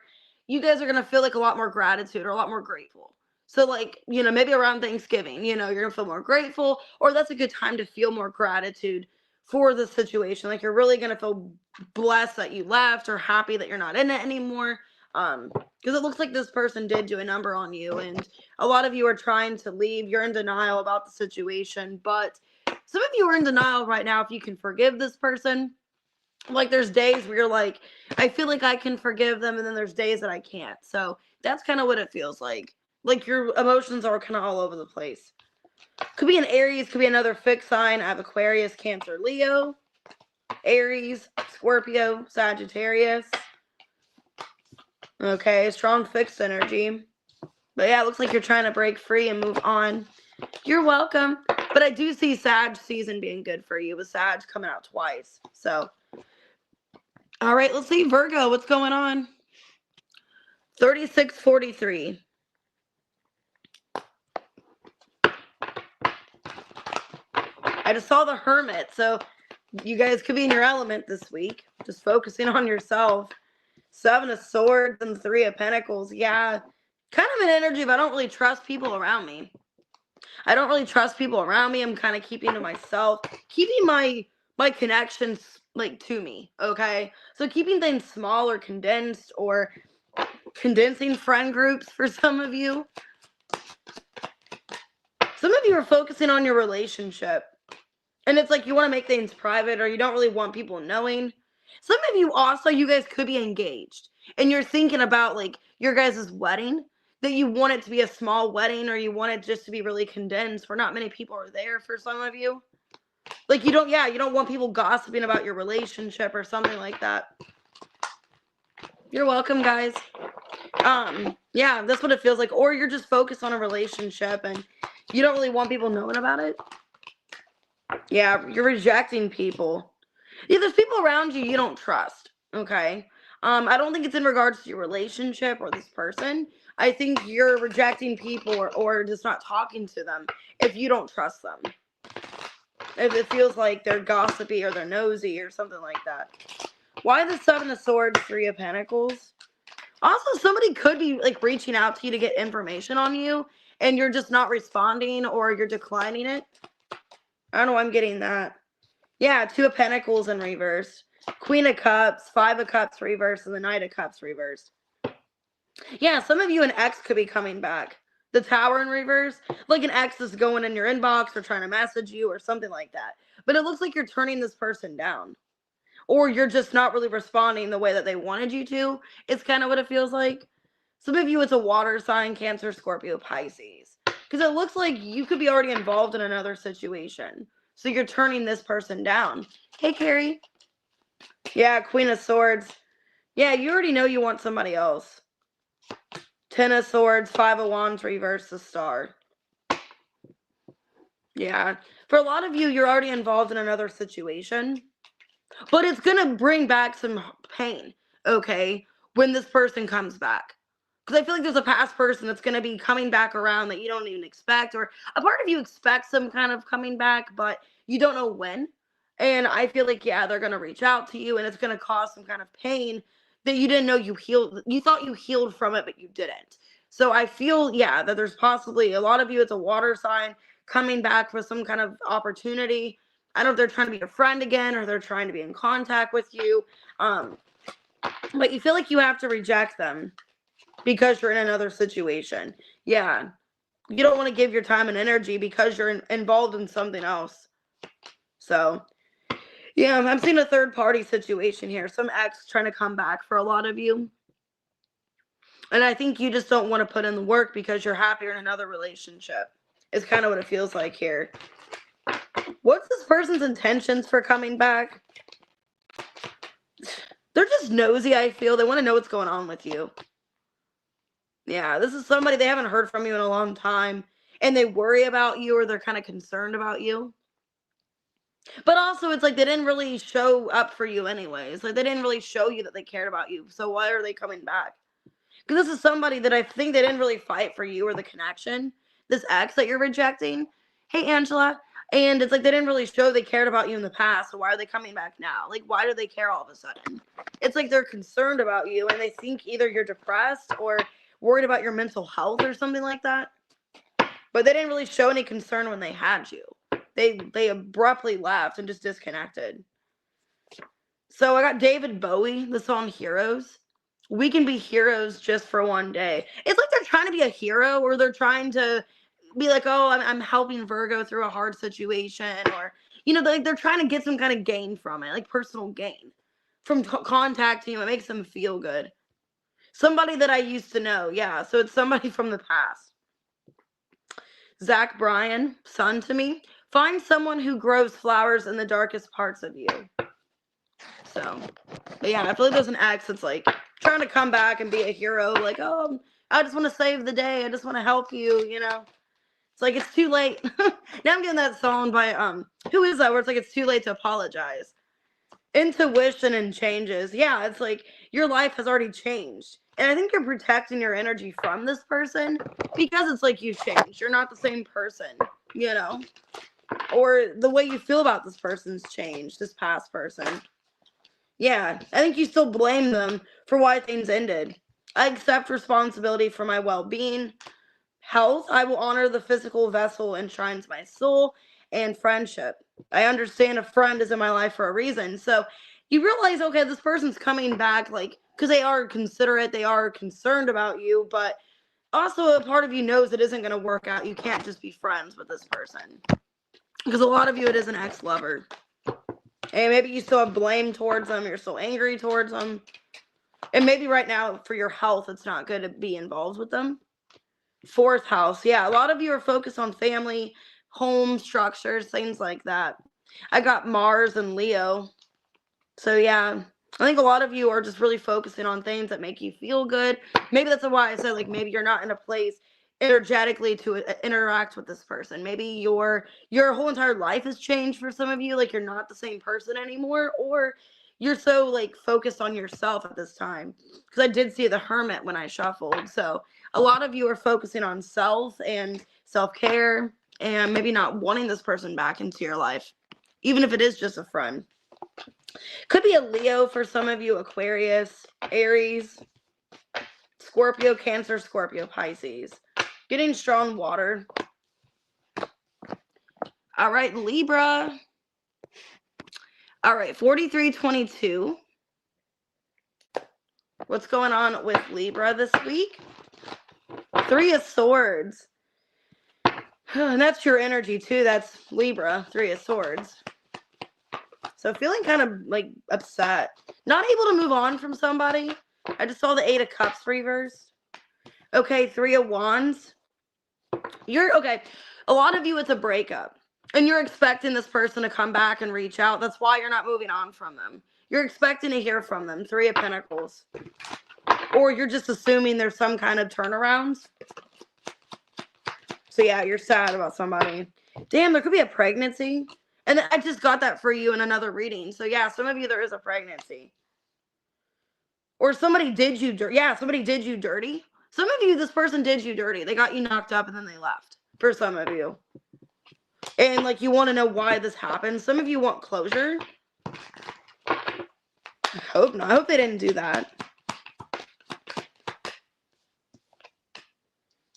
you guys are gonna feel like a lot more gratitude or a lot more grateful. So like, maybe around Thanksgiving, you're gonna feel more grateful, or that's a good time to feel more gratitude for the situation. Like you're really gonna feel blessed that you left or happy that you're not in it anymore. Because it looks like this person did do a number on you, and a lot of you are trying to leave. You're in denial about the situation, but some of you are in denial right now if you can forgive this person. Like there's days where you're like, I feel like I can forgive them, and then there's days that I can't. So that's kind of what it feels like. Like your emotions are kind of all over the place. Could be an Aries, could be another fixed sign. I have Aquarius, Cancer, Leo, Aries, Scorpio, Sagittarius. Okay, strong fixed energy. But yeah, it looks like you're trying to break free and move on. You're welcome. But I do see Sag season being good for you with Sag coming out twice. So, all right, let's see Virgo. What's going on? 3643. I just saw the Hermit. So you guys could be in your element this week. Just focusing on yourself. 7 of Swords and 3 of Pentacles. Yeah, kind of an energy of I don't really trust people around me. I don't really trust people around me. I'm kind of keeping to myself, keeping my connections like to me. Okay, so keeping things small or condensed, or condensing friend groups for some of you. Some of you are focusing on your relationship, and it's like you want to make things private, or you don't really want people knowing. Some of you also, you guys could be engaged, and you're thinking about like your guys' wedding, that you want it to be a small wedding, or you want it just to be really condensed where not many people are there for some of you. Like you don't want people gossiping about your relationship or something like that. You're welcome, guys. Yeah, that's what it feels like. Or you're just focused on a relationship and you don't really want people knowing about it. Yeah, you're rejecting people. Yeah, there's people around you don't trust. Okay. I don't think it's in regards to your relationship or this person. I think you're rejecting people or just not talking to them if you don't trust them. If it feels like they're gossipy or they're nosy or something like that. Why the 7 of Swords, 3 of Pentacles? Also, somebody could be like reaching out to you to get information on you and you're just not responding or you're declining it. I don't know why I'm getting that. Yeah, 2 of Pentacles in reverse. Queen of Cups, 5 of Cups reversed, and the Knight of Cups reversed. Yeah, some of you, an ex could be coming back. The Tower in reverse, like an ex is going in your inbox or trying to message you or something like that. But it looks like you're turning this person down. Or you're just not really responding the way that they wanted you to. It's kind of what it feels like. Some of you, it's a water sign, Cancer, Scorpio, Pisces. Because it looks like you could be already involved in another situation. So you're turning this person down. Hey, Carrie. Yeah, Queen of Swords. Yeah, you already know you want somebody else. 10 of Swords, 5 of Wands, reverse the Star. Yeah. For a lot of you, you're already involved in another situation. But it's going to bring back some pain, okay, when this person comes back. Because I feel like there's a past person that's going to be coming back around that you don't even expect. Or a part of you expects some kind of coming back, but you don't know when. And I feel like, yeah, they're going to reach out to you and it's going to cause some kind of pain that you didn't know you healed. You thought you healed from it, but you didn't. So I feel, yeah, that there's possibly a lot of you, it's a water sign coming back for some kind of opportunity. I don't know if they're trying to be your friend again or they're trying to be in contact with you. But you feel like you have to reject them because you're in another situation. Yeah. You don't want to give your time and energy because you're involved in something else. So, yeah, I'm seeing a third party situation here. Some ex trying to come back for a lot of you. And I think you just don't want to put in the work because you're happier in another relationship. Is kind of what it feels like here. What's this person's intentions for coming back? They're just nosy, I feel. They want to know what's going on with you. Yeah, this is somebody they haven't heard from you in a long time. And they worry about you, or they're kind of concerned about you. But also, it's like they didn't really show up for you anyways. Like, they didn't really show you that they cared about you. So why are they coming back? Because this is somebody that I think they didn't really fight for you or the connection. This ex that you're rejecting. Hey, Angela. And it's like they didn't really show they cared about you in the past. So why are they coming back now? Like, why do they care all of a sudden? It's like they're concerned about you, and they think either you're depressed or worried about your mental health or something like that. But they didn't really show any concern when they had you. They abruptly left and just disconnected. So I got David Bowie, the song Heroes. We can be heroes just for one day. It's like they're trying to be a hero, or they're trying to be like, oh, I'm helping Virgo through a hard situation, or, you know, they're trying to get some kind of gain from it, like personal gain from contacting you. It makes them feel good. Somebody that I used to know. Yeah. So it's somebody from the past. Zach Bryan, son to me. Find someone who grows flowers in the darkest parts of you. So, but yeah, I feel like there's an ex that's like trying to come back and be a hero. Like, oh, I just want to save the day. I just want to help you, you know. It's like, it's too late. Now I'm getting that song by, who is that? Where it's like, it's too late to apologize. Intuition and changes. Yeah, it's like your life has already changed. And I think you're protecting your energy from this person because it's like you've changed. You're not the same person, you know. Or the way you feel about this person's changed, this past person. Yeah, I think you still blame them for why things ended. I accept responsibility for my well-being. Health, I will honor the physical vessel enshrines my soul. And friendship, I understand a friend is in my life for a reason. So you realize, okay, this person's coming back, like, because they are considerate, they are concerned about you, but also a part of you knows it isn't going to work out. You can't just be friends with this person. Because a lot of you, it is an ex-lover. And maybe you still have blame towards them. You're still angry towards them. And maybe right now, for your health, it's not good to be involved with them. Fourth house. Yeah, a lot of you are focused on family, home structures, things like that. I got Mars and Leo. So yeah, I think a lot of you are just really focusing on things that make you feel good. Maybe that's why I said, like, maybe you're not in a place energetically to interact with this person. Maybe your whole entire life has changed for some of you. Like, you're not the same person anymore, or you're so like focused on yourself at this time. Because I did see the Hermit when I shuffled. So a lot of you are focusing on self and self-care, and maybe not wanting this person back into your life, even if it is just a friend. Could be a Leo for some of you, Aquarius, Aries, Scorpio, Cancer, Scorpio, Pisces. Getting strong water. All right, Libra. All right, 4322. What's going on with Libra this week? Three of Swords. And that's your energy too. That's Libra, Three of Swords. So feeling kind of like upset. Not able to move on from somebody. I just saw the Eight of Cups reversed. Okay, Three of Wands. Okay. A lot of you, it's a breakup. And you're expecting this person to come back and reach out. That's why you're not moving on from them. You're expecting to hear from them. Three of Pentacles. Or you're just assuming there's some kind of turnarounds. So yeah, you're sad about somebody. Damn, there could be a pregnancy. And I just got that for you in another reading. So yeah, some of you, there is a pregnancy. Or somebody did you dirty. Yeah, somebody did you dirty. Some of you, this person did you dirty. They got you knocked up and then they left. For some of you. And like, you want to know why this happened. Some of you want closure. I hope not. I hope they didn't do that.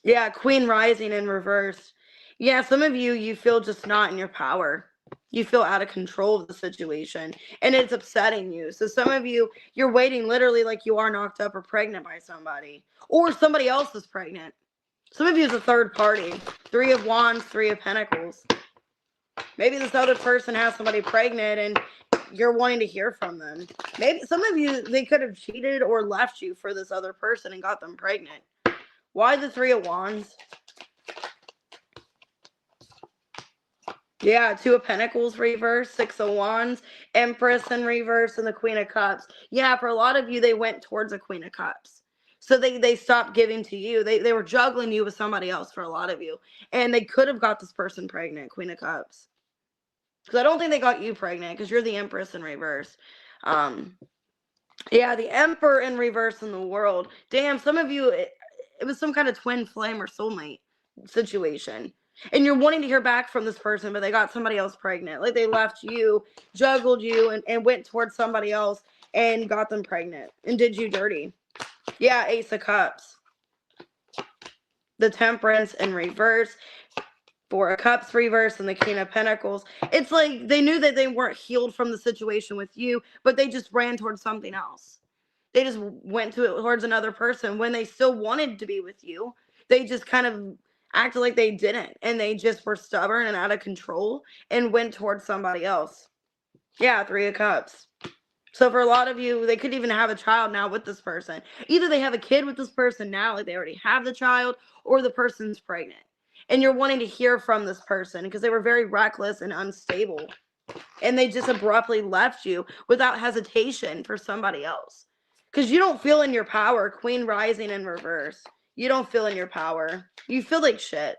Yeah, Queen Rising in reverse. Yeah, some of you, you feel just not in your power. You feel out of control of the situation. And it's upsetting you. So some of you, you're waiting literally like you are knocked up or pregnant by somebody. Or somebody else is pregnant. Some of you is a third party. Three of Wands, Three of Pentacles. Maybe this other person has somebody pregnant and you're wanting to hear from them. Maybe some of you, they could have cheated or left you for this other person and got them pregnant. Why the Three of Wands? Yeah, Two of Pentacles reverse, Six of Wands, Empress in reverse, and the Queen of Cups. Yeah, for a lot of you, they went towards a Queen of Cups. So they stopped giving to you. They were juggling you with somebody else for a lot of you. And they could have got this person pregnant, Queen of Cups. Because I don't think they got you pregnant because you're the Empress in reverse. Yeah, the Emperor in reverse in the world. Damn, some of you, it was some kind of twin flame or soulmate situation. And you're wanting to hear back from this person, but they got somebody else pregnant. Like they left you, juggled you, and went towards somebody else and got them pregnant and did you dirty. Yeah, Ace of Cups. The Temperance in reverse. Four of Cups reverse and the King of Pentacles. It's like they knew that they weren't healed from the situation with you, but they just ran towards something else. They just went towards another person when they still wanted to be with you. They just kind of acted like they didn't, and they just were stubborn and out of control and went towards somebody else. Yeah, Three of Cups. So for a lot of you, they could even have a child now with this person. Either they have a kid with this person now, like they already have the child, or the person's pregnant. And you're wanting to hear from this person because they were very reckless and unstable. And they just abruptly left you without hesitation for somebody else. Because you don't feel in your power. Queen rising in reverse. You don't feel in your power. You feel like shit.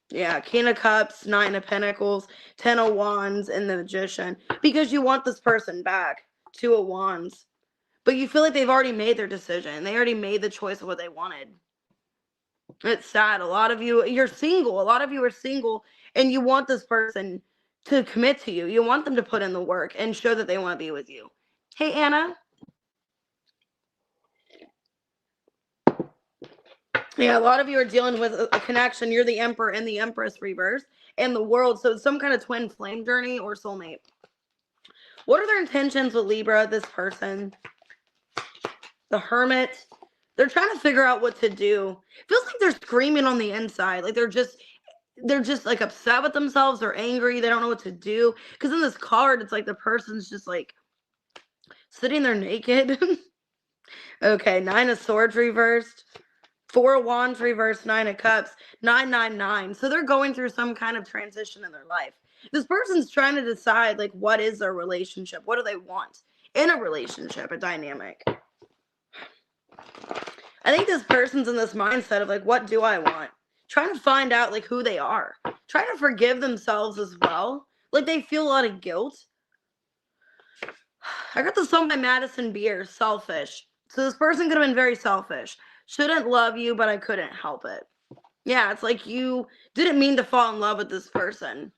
Yeah, King of Cups, Nine of Pentacles, Ten of Wands, and the Magician. Because you want this person back. Two of Wands. But you feel like they've already made their decision. They already made the choice of what they wanted. It's sad. A lot of you, you're single. A lot of you are single, and you want this person to commit to you. You want them to put in the work and show that they want to be with you. Hey, Anna. Yeah, a lot of you are dealing with a connection. You're the Emperor and the Empress reverse and the world. So it's some kind of twin flame journey or soulmate. What are their intentions with Libra, this person? The Hermit. They're trying to figure out what to do. It feels like they're screaming on the inside. Like they're just like upset with themselves or angry. They don't know what to do. Because in this card, it's like the person's just like sitting there naked. Okay, Nine of Swords reversed. Four of Wands reversed, Nine of Cups, 999. So they're going through some kind of transition in their life. This person's trying to decide, like, what is their relationship? What do they want in a relationship, a dynamic? I think this person's in this mindset of, like, what do I want? Trying to find out, like, who they are. Trying to forgive themselves as well. Like, they feel a lot of guilt. I got this song by Madison Beer, Selfish. So this person could have been very selfish. Shouldn't love you, but I couldn't help it. Yeah, it's like you didn't mean to fall in love with this person.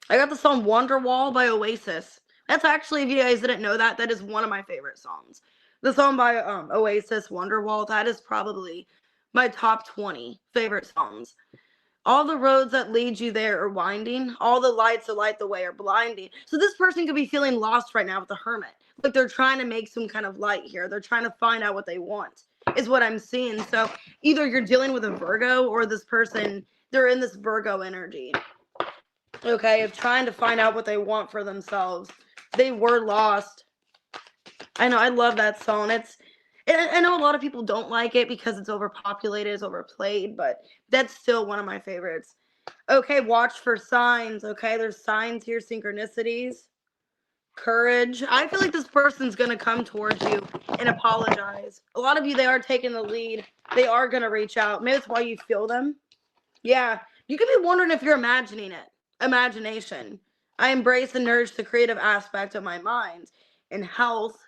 I got the song Wonderwall by Oasis. That's actually, if you guys didn't know that, that is one of my favorite songs. The song by Oasis, Wonderwall, that is probably my top 20 favorite songs. All the roads that lead you there are winding. All the lights that light the way are blinding. So this person could be feeling lost right now with the Hermit. Like they're trying to make some kind of light here. They're trying to find out what they want, is what I'm seeing. So either you're dealing with a Virgo or this person, they're in this Virgo energy. Okay, of trying to find out what they want for themselves. They were lost. I know, I love that song. I know a lot of people don't like it because it's overpopulated, it's overplayed, but that's still one of my favorites. Okay, watch for signs. Okay, there's signs here, synchronicities, courage. I feel like this person's going to come towards you and apologize. A lot of you, they are taking the lead. They are going to reach out. Maybe that's why you feel them. Yeah, you could be wondering if you're imagining it. Imagination. I embrace and nourish the creative aspect of my mind and health.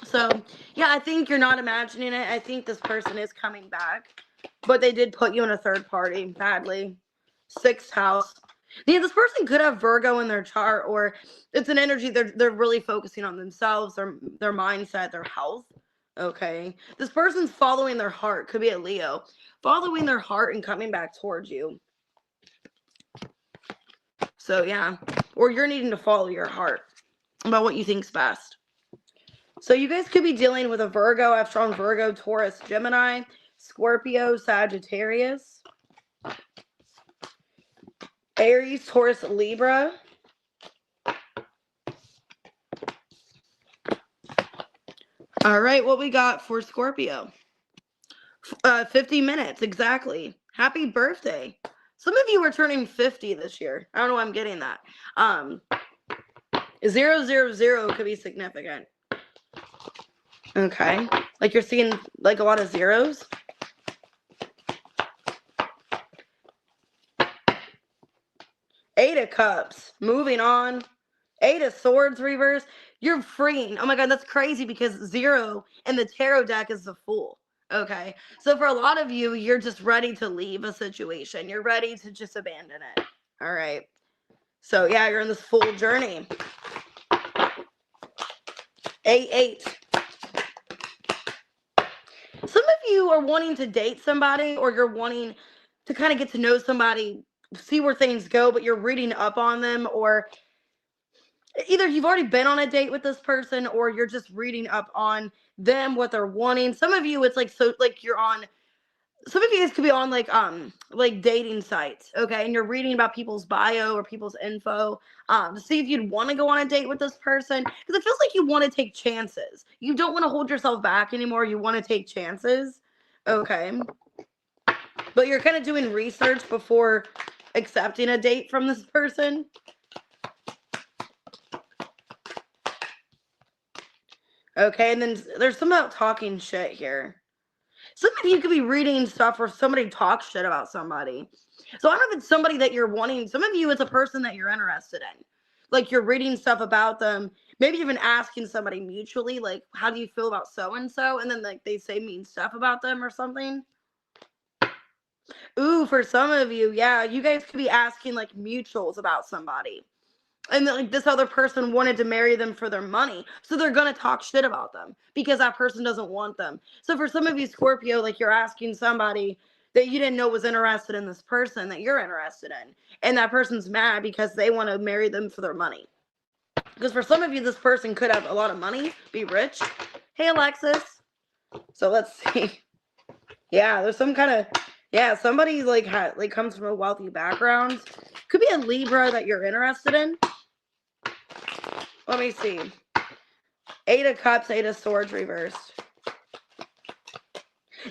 So, yeah, I think you're not imagining it. I think this person is coming back. But they did put you in a third party badly. Sixth house. Yeah, this person could have Virgo in their chart, or it's an energy they're really focusing on themselves, their mindset, their health. Okay. This person's following their heart. Could be a Leo. Following their heart and coming back towards you. So, yeah. Or you're needing to follow your heart about what you think's best. So you guys could be dealing with a Virgo, F strong Virgo, Taurus, Gemini, Scorpio, Sagittarius. Aries, Taurus, Libra. All right, what we got for Scorpio? 50 minutes, exactly. Happy birthday. Some of you are turning 50 this year. I don't know why I'm getting that. 000 could be significant. Okay. Like you're seeing like a lot of zeros. Eight of Cups. Moving on. Eight of Swords reverse. You're freeing. Oh my God, that's crazy because 0 in the tarot deck is the Fool. Okay. So for a lot of you, you're just ready to leave a situation. You're ready to just abandon it. All right. So yeah, you're in this full journey. 8. Some of you are wanting to date somebody, or you're wanting to kind of get to know somebody, see where things go, but you're reading up on them, or either you've already been on a date with this person, or you're just reading up on them, what they're wanting. Some of you, it's like, so like you're on, some of you guys could be on like dating sites, okay, and you're reading about people's bio or people's info to see if you'd want to go on a date with this person, because it feels like you want to take chances. You don't want to hold yourself back anymore. You want to take chances, okay, but you're kind of doing research before accepting a date from this person. Okay, and then there's some about talking shit here. Some of you could be reading stuff where somebody talks shit about somebody. So I don't know if it's somebody that you're wanting. Some of you, it's a person that you're interested in. Like you're reading stuff about them. Maybe even asking somebody mutually, like, how do you feel about so-and-so? And then like they say mean stuff about them or something. Ooh, for some of you, yeah, you guys could be asking like mutuals about somebody. And like this other person wanted to marry them for their money, so they're gonna talk shit about them because that person doesn't want them. So for some of you Scorpio, like you're asking somebody that you didn't know was interested in this person that you're interested in, and that person's mad because they want to marry them for their money. Because for some of you, this person could have a lot of money, be rich. Hey Alexis. So let's see. Yeah, there's some kind of, yeah, somebody like comes from a wealthy background. Could be a Libra that you're interested in. Let me see. 8 of Cups, 8 of Swords reversed.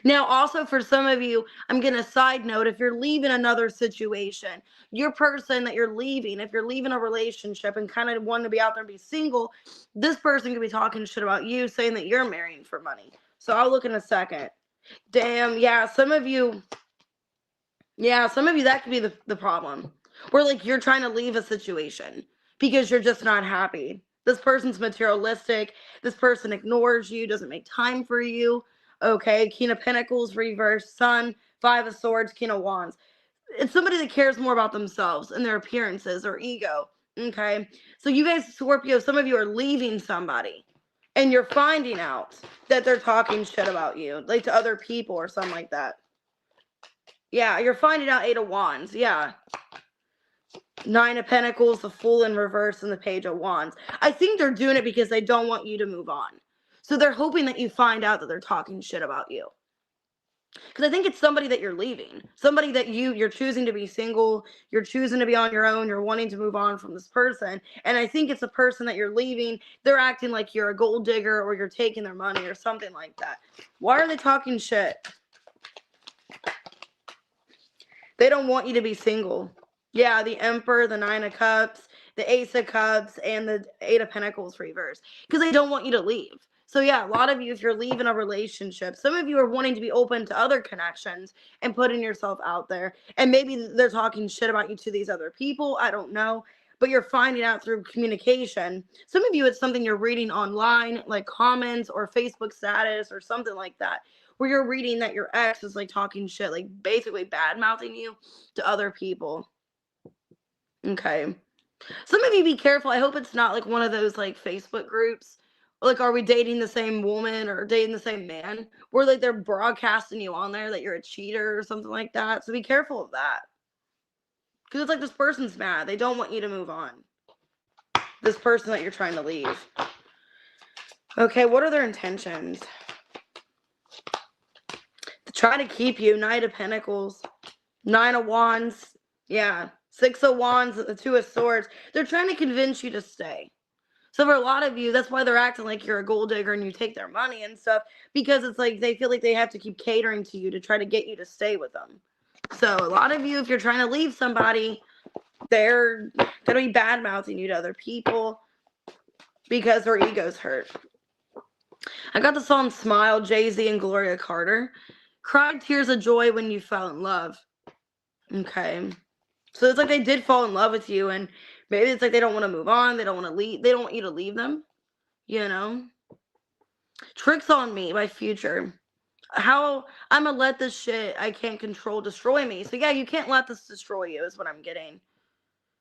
Now, also for some of you, I'm going to side note, if you're leaving another situation, your person that you're leaving, if you're leaving a relationship and kind of wanting to be out there and be single, this person could be talking shit about you, saying that you're marrying for money. So I'll look in a second. Damn, yeah, some of you, that could be the problem. Where like you're trying to leave a situation because you're just not happy. This person's materialistic. This person ignores you, doesn't make time for you. Okay, King of Pentacles, reverse, Sun, 5 of Swords, King of Wands. It's somebody that cares more about themselves and their appearances or ego. Okay, so you guys, Scorpio, some of you are leaving somebody and you're finding out that they're talking shit about you, like to other people or something like that. Yeah, you're finding out 8 of Wands. Yeah. 9 of Pentacles, the Fool in reverse, and the Page of Wands. I think they're doing it because they don't want you to move on. So they're hoping that you find out that they're talking shit about you. Because I think it's somebody that you're leaving. Somebody that you're choosing to be single. You're choosing to be on your own. You're wanting to move on from this person. And I think it's a person that you're leaving. They're acting like you're a gold digger or you're taking their money or something like that. Why are they talking shit? They don't want you to be single. Yeah, the Emperor, the 9 of Cups, the Ace of Cups, and the 8 of Pentacles reverse. Because they don't want you to leave. So yeah, a lot of you, if you're leaving a relationship, some of you are wanting to be open to other connections and putting yourself out there. And maybe they're talking shit about you to these other people. I don't know. But you're finding out through communication. Some of you, it's something you're reading online, like comments or Facebook status or something like that, where you're reading that your ex is like talking shit, like basically bad mouthing you to other people. Okay. Some of you be careful. I hope it's not like one of those like Facebook groups. Like, are we dating the same woman or dating the same man? Where like they're broadcasting you on there that you're a cheater or something like that. So be careful of that. Because it's like this person's mad. They don't want you to move on. This person that you're trying to leave. Okay, what are their intentions? To try to keep you. 9 of Pentacles. 9 of Wands. Yeah. Six of Wands, the Two of Swords. They're trying to convince you to stay. So for a lot of you, that's why they're acting like you're a gold digger and you take their money and stuff, because it's like they feel like they have to keep catering to you to try to get you to stay with them. So a lot of you, if you're trying to leave somebody, they're going to be bad-mouthing you to other people because their ego's hurt. I got the song Smile, Jay-Z and Gloria Carter. Cried tears of joy when you fell in love. Okay. So it's like they did fall in love with you, and maybe it's like they don't want to move on. They don't want to leave. They don't want you to leave them. You know? Tricks on Me by Future. How I'm going to let this shit I can't control destroy me. So yeah, you can't let this destroy you is what I'm getting.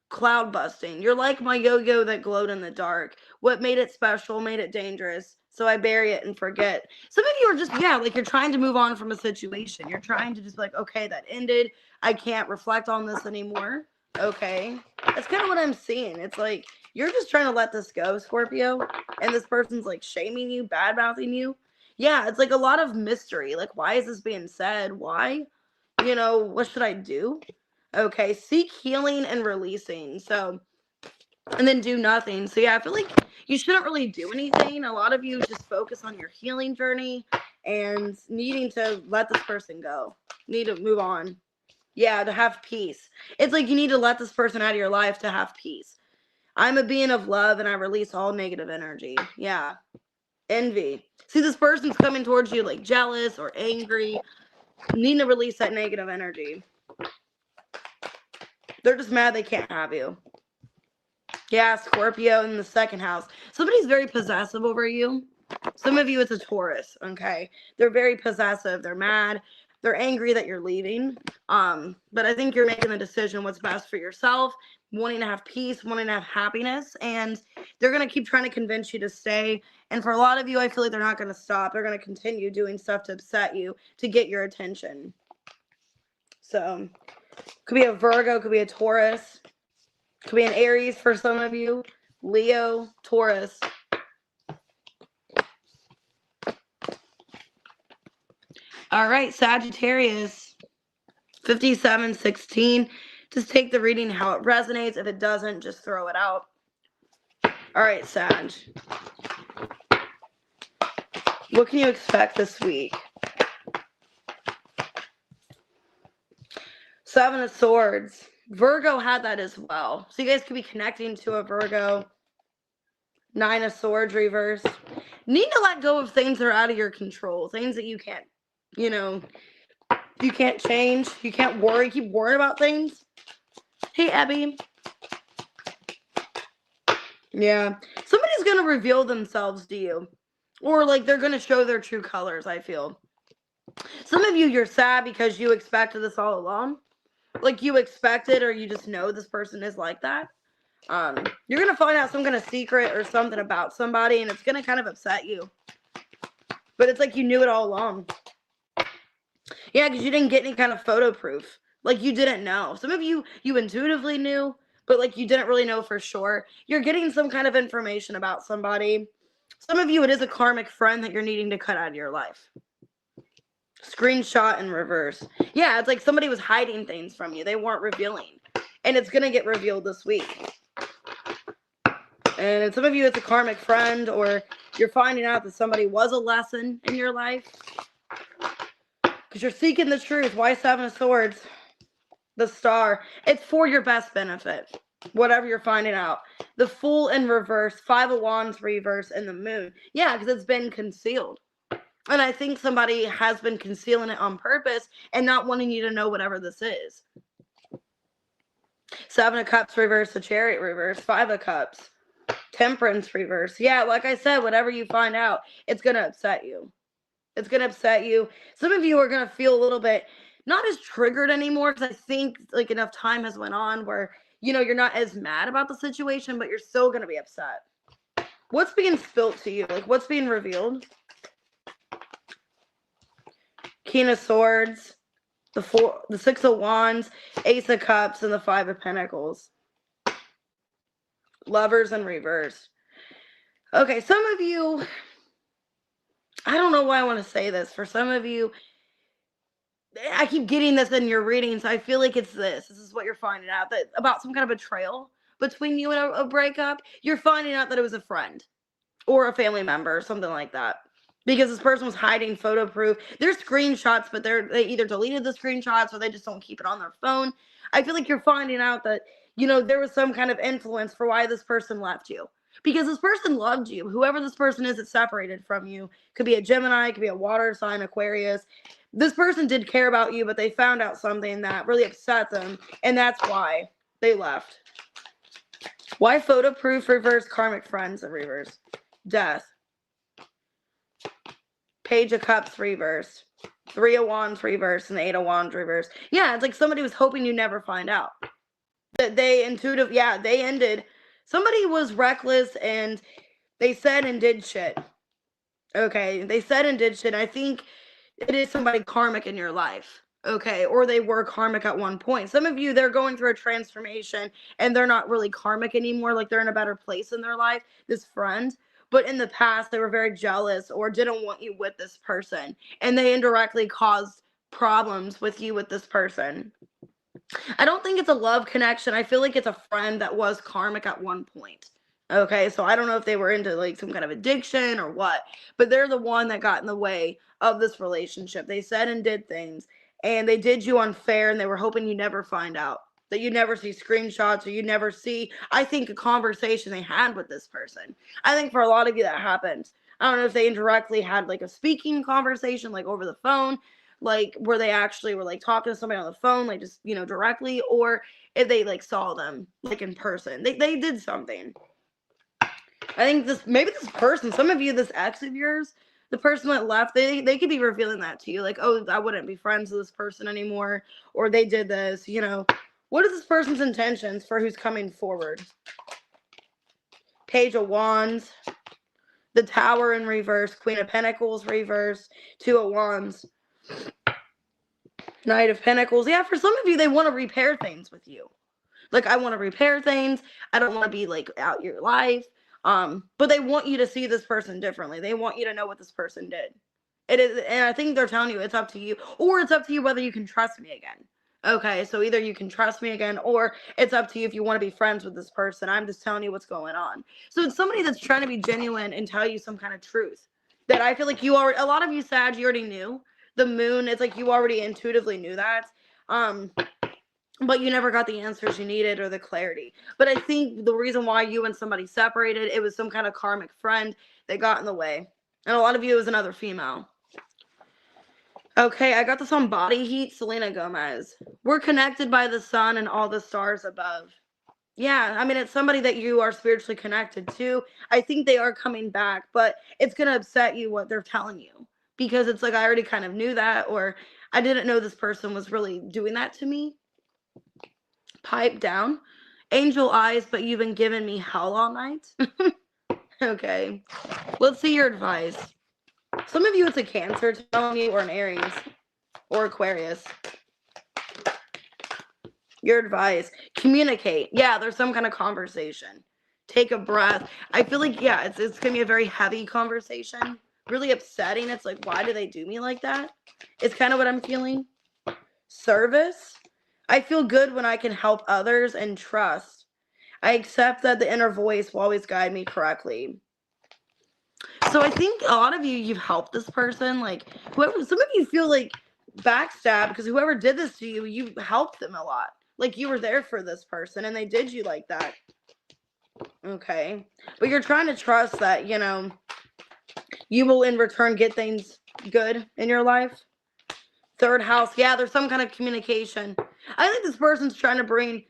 Cloud busting. You're like my yo-yo that glowed in the dark. What made it special made it dangerous. So I bury it and forget. Some of you are just, yeah, like you're trying to move on from a situation. You're trying to just be like, okay, that ended. I can't reflect on this anymore. Okay. That's kind of what I'm seeing. It's like, you're just trying to let this go, Scorpio. And this person's like shaming you, bad-mouthing you. Yeah, it's like a lot of mystery. Like, why is this being said? Why? You know, what should I do? Okay, seek healing and releasing. So, and then do nothing. So yeah, I feel like you shouldn't really do anything. A lot of you just focus on your healing journey and needing to let this person go. Need to move on. Yeah, to have peace. It's like you need to let this person out of your life to have peace. I'm a being of love and I release all negative energy. Yeah. Envy. See, this person's coming towards you like jealous or angry. Need to release that negative energy. They're just mad they can't have you. Yeah, Scorpio in the second house. Somebody's very possessive over you. Some of you, it's a Taurus, okay? They're very possessive. They're mad. They're angry that you're leaving. But I think you're making the decision what's best for yourself, wanting to have peace, wanting to have happiness, and they're going to keep trying to convince you to stay. And for a lot of you, I feel like they're not going to stop. They're going to continue doing stuff to upset you, to get your attention. So, could be a Virgo, could be a Taurus. Could be an Aries for some of you. Leo, Taurus. All right, Sagittarius. 5716. Just take the reading how it resonates. If it doesn't, just throw it out. All right, Sag. What can you expect this week? Seven of Swords. Virgo had that as well. So you guys could be connecting to a Virgo. Nine of Swords reverse. Need to let go of things that are out of your control. Things that you can't, you can't change. You can't worry. Keep worrying about things. Hey, Abby. Yeah. Somebody's going to reveal themselves to you. Or like they're going to show their true colors, I feel. Some of you, you're sad because you expected this all along. Like you expected or you just know this person is like that. You're going to find out some kind of secret or something about somebody and it's going to kind of upset you. But it's like you knew it all along. Yeah, because you didn't get any kind of photo proof. Like you didn't know. Some of you, you intuitively knew, but like you didn't really know for sure. You're getting some kind of information about somebody. Some of you, it is a karmic friend that you're needing to cut out of your life. Screenshot in reverse. Yeah, it's like somebody was hiding things from you. They weren't revealing. And it's going to get revealed this week. And some of you, it's a karmic friend, or you're finding out that somebody was a lesson in your life. Because you're seeking the truth. Why Seven of Swords? The Star. It's for your best benefit. Whatever you're finding out. The Fool in reverse. Five of Wands reverse. And the Moon. Yeah, because it's been concealed. And I think somebody has been concealing it on purpose and not wanting you to know whatever this is. Seven of Cups reverse. The Chariot reverse. Five of Cups. Temperance reverse. Yeah, like I said, whatever you find out, it's going to upset you. It's going to upset you. Some of you are going to feel a little bit not as triggered anymore because I think like enough time has went on where, you're not as mad about the situation, but you're still going to be upset. What's being spilt to you? Like what's being revealed? King of Swords, the Six of Wands, Ace of Cups, and the Five of Pentacles. Lovers in reverse. Okay, some of you, I don't know why I want to say this. For some of you, I keep getting this in your reading, so I feel like it's this. This is what you're finding out, that about some kind of betrayal between you and a breakup. You're finding out that it was a friend or a family member or something like that. Because this person was hiding photo proof. There's screenshots, but they either deleted the screenshots or they just don't keep it on their phone. I feel like you're finding out that, there was some kind of influence for why this person left you. Because this person loved you. Whoever this person is that separated from you, could be a Gemini, could be a water sign, Aquarius. This person did care about you, but they found out something that really upset them, and that's why they left. Why photo proof reverse, karmic friends in reverse? Death. Page of Cups reverse. 3 of Wands reverse and 8 of Wands reverse. Yeah, it's like somebody was hoping you never find out. That they they ended. Somebody was reckless and they said and did shit. Okay, they said and did shit. I think it is somebody karmic in your life. Okay, or they were karmic at one point. Some of you, they're going through a transformation and they're not really karmic anymore. Like they're in a better place in their life, this friend. But in the past, they were very jealous or didn't want you with this person. And they indirectly caused problems with you with this person. I don't think it's a love connection. I feel like it's a friend that was karmic at one point. Okay, so I don't know if they were into like some kind of addiction or what, but they're the one that got in the way of this relationship. They said and did things, and they did you unfair, and they were hoping you never find out, that you never see screenshots or you never see, I think, a conversation they had with this person. I think for a lot of you that happened. I don't know if they indirectly had like a speaking conversation, like over the phone, like where they actually were like talking to somebody on the phone, like just, directly, or if they like saw them like in person. They did something. I think maybe this person, some of you, this ex of yours, the person that left, they could be revealing that to you. Like, oh, I wouldn't be friends with this person anymore. Or they did this, What is this person's intentions for who's coming forward? Page of Wands. The Tower in reverse. Queen of Pentacles reverse. 2 of Wands. Knight of Pentacles. Yeah, for some of you, they want to repair things with you. Like, I want to repair things. I don't want to be, like, out your life. But they want you to see this person differently. They want you to know what this person did. It is, and I think they're telling you it's up to you, or it's up to you whether you can trust me again. Okay, so either you can trust me again, or it's up to you if you want to be friends with this person. I'm just telling you what's going on. So it's somebody that's trying to be genuine and tell you some kind of truth that I feel like you already, a lot of you Sag, you already knew. The moon, it's like you already intuitively knew that. But you never got the answers you needed or the clarity. But I think the reason why you and somebody separated, it was some kind of karmic friend that got in the way. And a lot of you, it was another female. Okay, I got this on Body Heat, Selena Gomez. We're connected by the sun and all the stars above. Yeah, I mean, it's somebody that you are spiritually connected to. I think they are coming back, but it's going to upset you what they're telling you. Because it's like, I already kind of knew that, or I didn't know this person was really doing that to me. Pipe down. Angel eyes, but you've been giving me hell all night. Okay. Let's see your advice. Some of you, it's a Cancer telling you, or an Aries, or Aquarius. Your advice. Communicate. Yeah, there's some kind of conversation. Take a breath. I feel like, yeah, it's going to be a very heavy conversation. Really upsetting. It's like, why do they do me like that? It's kind of what I'm feeling. Service. I feel good when I can help others and trust. I accept that the inner voice will always guide me correctly. So I think a lot of you, you've helped this person. Like, whoever, some of you feel like backstab because whoever did this to you, you helped them a lot. Like, you were there for this person and they did you like that. Okay. But you're trying to trust that, you will in return get things good in your life. Third house. Yeah, there's some kind of communication. I think this person's trying to bring,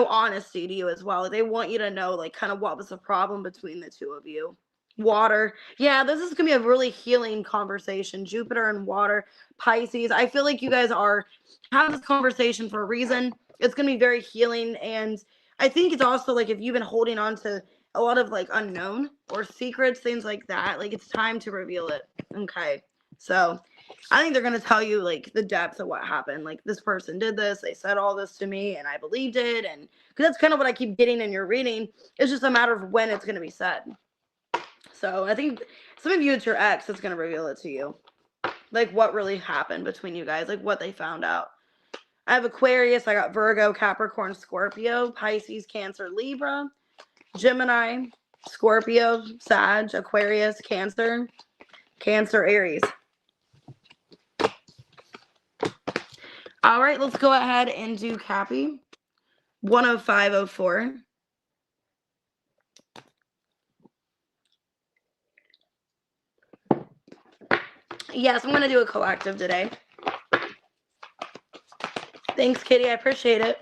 honesty to you as well. They want you to know, like, kind of what was the problem between the two of you. Water. Yeah, this is going to be a really healing conversation. Jupiter and water. Pisces. I feel like you guys are having this conversation for a reason. It's going to be very healing. And I think it's also like if you've been holding on to a lot of like unknown or secrets, things like that, like it's time to reveal it. Okay. So I think they're going to tell you like the depth of what happened. Like this person did this. They said all this to me and I believed it. And because that's kind of what I keep getting in your reading. It's just a matter of when it's going to be said. So I think some of you, it's your ex that's going to reveal it to you. like what really happened between you guys, like what they found out. I have Aquarius, I got Virgo, Capricorn, Scorpio, Pisces, Cancer, Libra, Gemini, Scorpio, Sag, Aquarius, Cancer, Aries. All right, let's go ahead and do Cappy. 10504. Yes, I'm going to do a collective today. Thanks, Kitty. I appreciate it.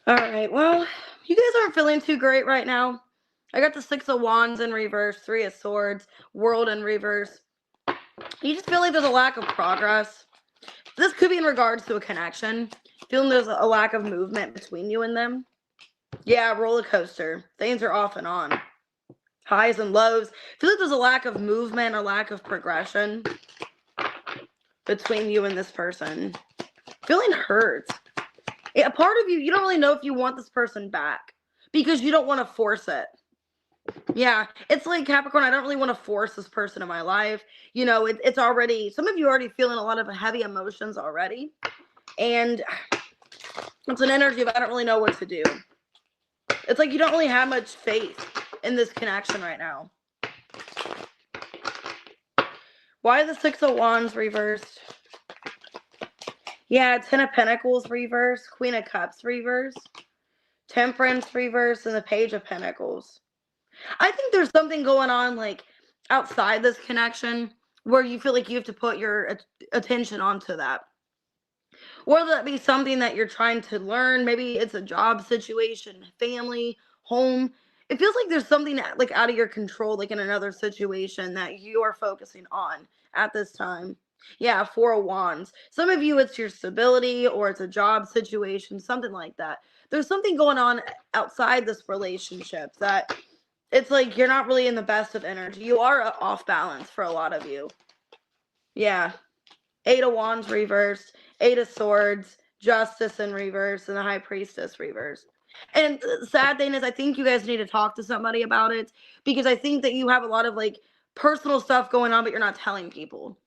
All right, well, you guys aren't feeling too great right now. I got the 6 of Wands in reverse, 3 of Swords, World in reverse. You just feel like there's a lack of progress. This could be in regards to a connection. Feeling there's a lack of movement between you and them. Yeah, roller coaster. Things are off and on. Highs and lows. Feel like there's a lack of movement, a lack of progression between you and this person. Feeling hurt. A part of you, you don't really know if you want this person back because you don't want to force it. Yeah, it's like Capricorn, I don't really want to force this person in my life. You know, it's already, some of you are already feeling a lot of heavy emotions already. And it's an energy of I don't really know what to do. It's like you don't really have much faith in this connection right now. Why the 6 of Wands reversed? Yeah, 10 of Pentacles reversed, Queen of Cups reversed, Temperance reversed, and the Page of Pentacles. I think there's something going on like outside this connection where you feel like you have to put your attention onto that. Whether that be something that you're trying to learn, maybe it's a job situation, family, home. It feels like there's something like out of your control, like in another situation that you are focusing on at this time. Yeah, 4 of Wands. Some of you, it's your stability or it's a job situation, something like that. There's something going on outside this relationship that it's like you're not really in the best of energy. You are off balance for a lot of you. Yeah. 8 of Wands reversed, 8 of Swords, Justice in reverse, and the High Priestess reversed. And the sad thing is, I think you guys need to talk to somebody about it because I think that you have a lot of like personal stuff going on, but you're not telling people.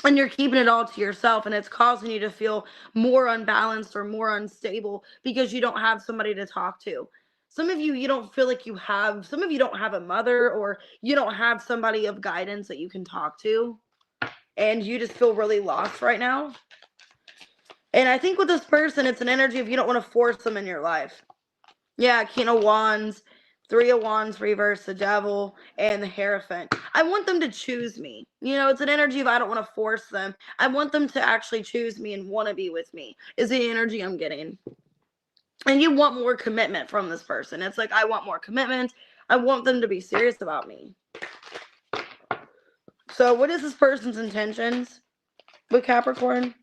And you're keeping it all to yourself, and it's causing you to feel more unbalanced or more unstable because you don't have somebody to talk to. Some of you, you don't feel like you have, some of you don't have a mother or you don't have somebody of guidance that you can talk to. And you just feel really lost right now. And I think with this person, it's an energy of you don't want to force them in your life. Yeah, King of Wands, 3 of Wands reverse, the Devil, and the Hierophant. I want them to choose me. You know, it's an energy of I don't want to force them. I want them to actually choose me and want to be with me is the energy I'm getting. And you want more commitment from this person. It's like, I want more commitment. I want them to be serious about me. So what is this person's intentions with Capricorn?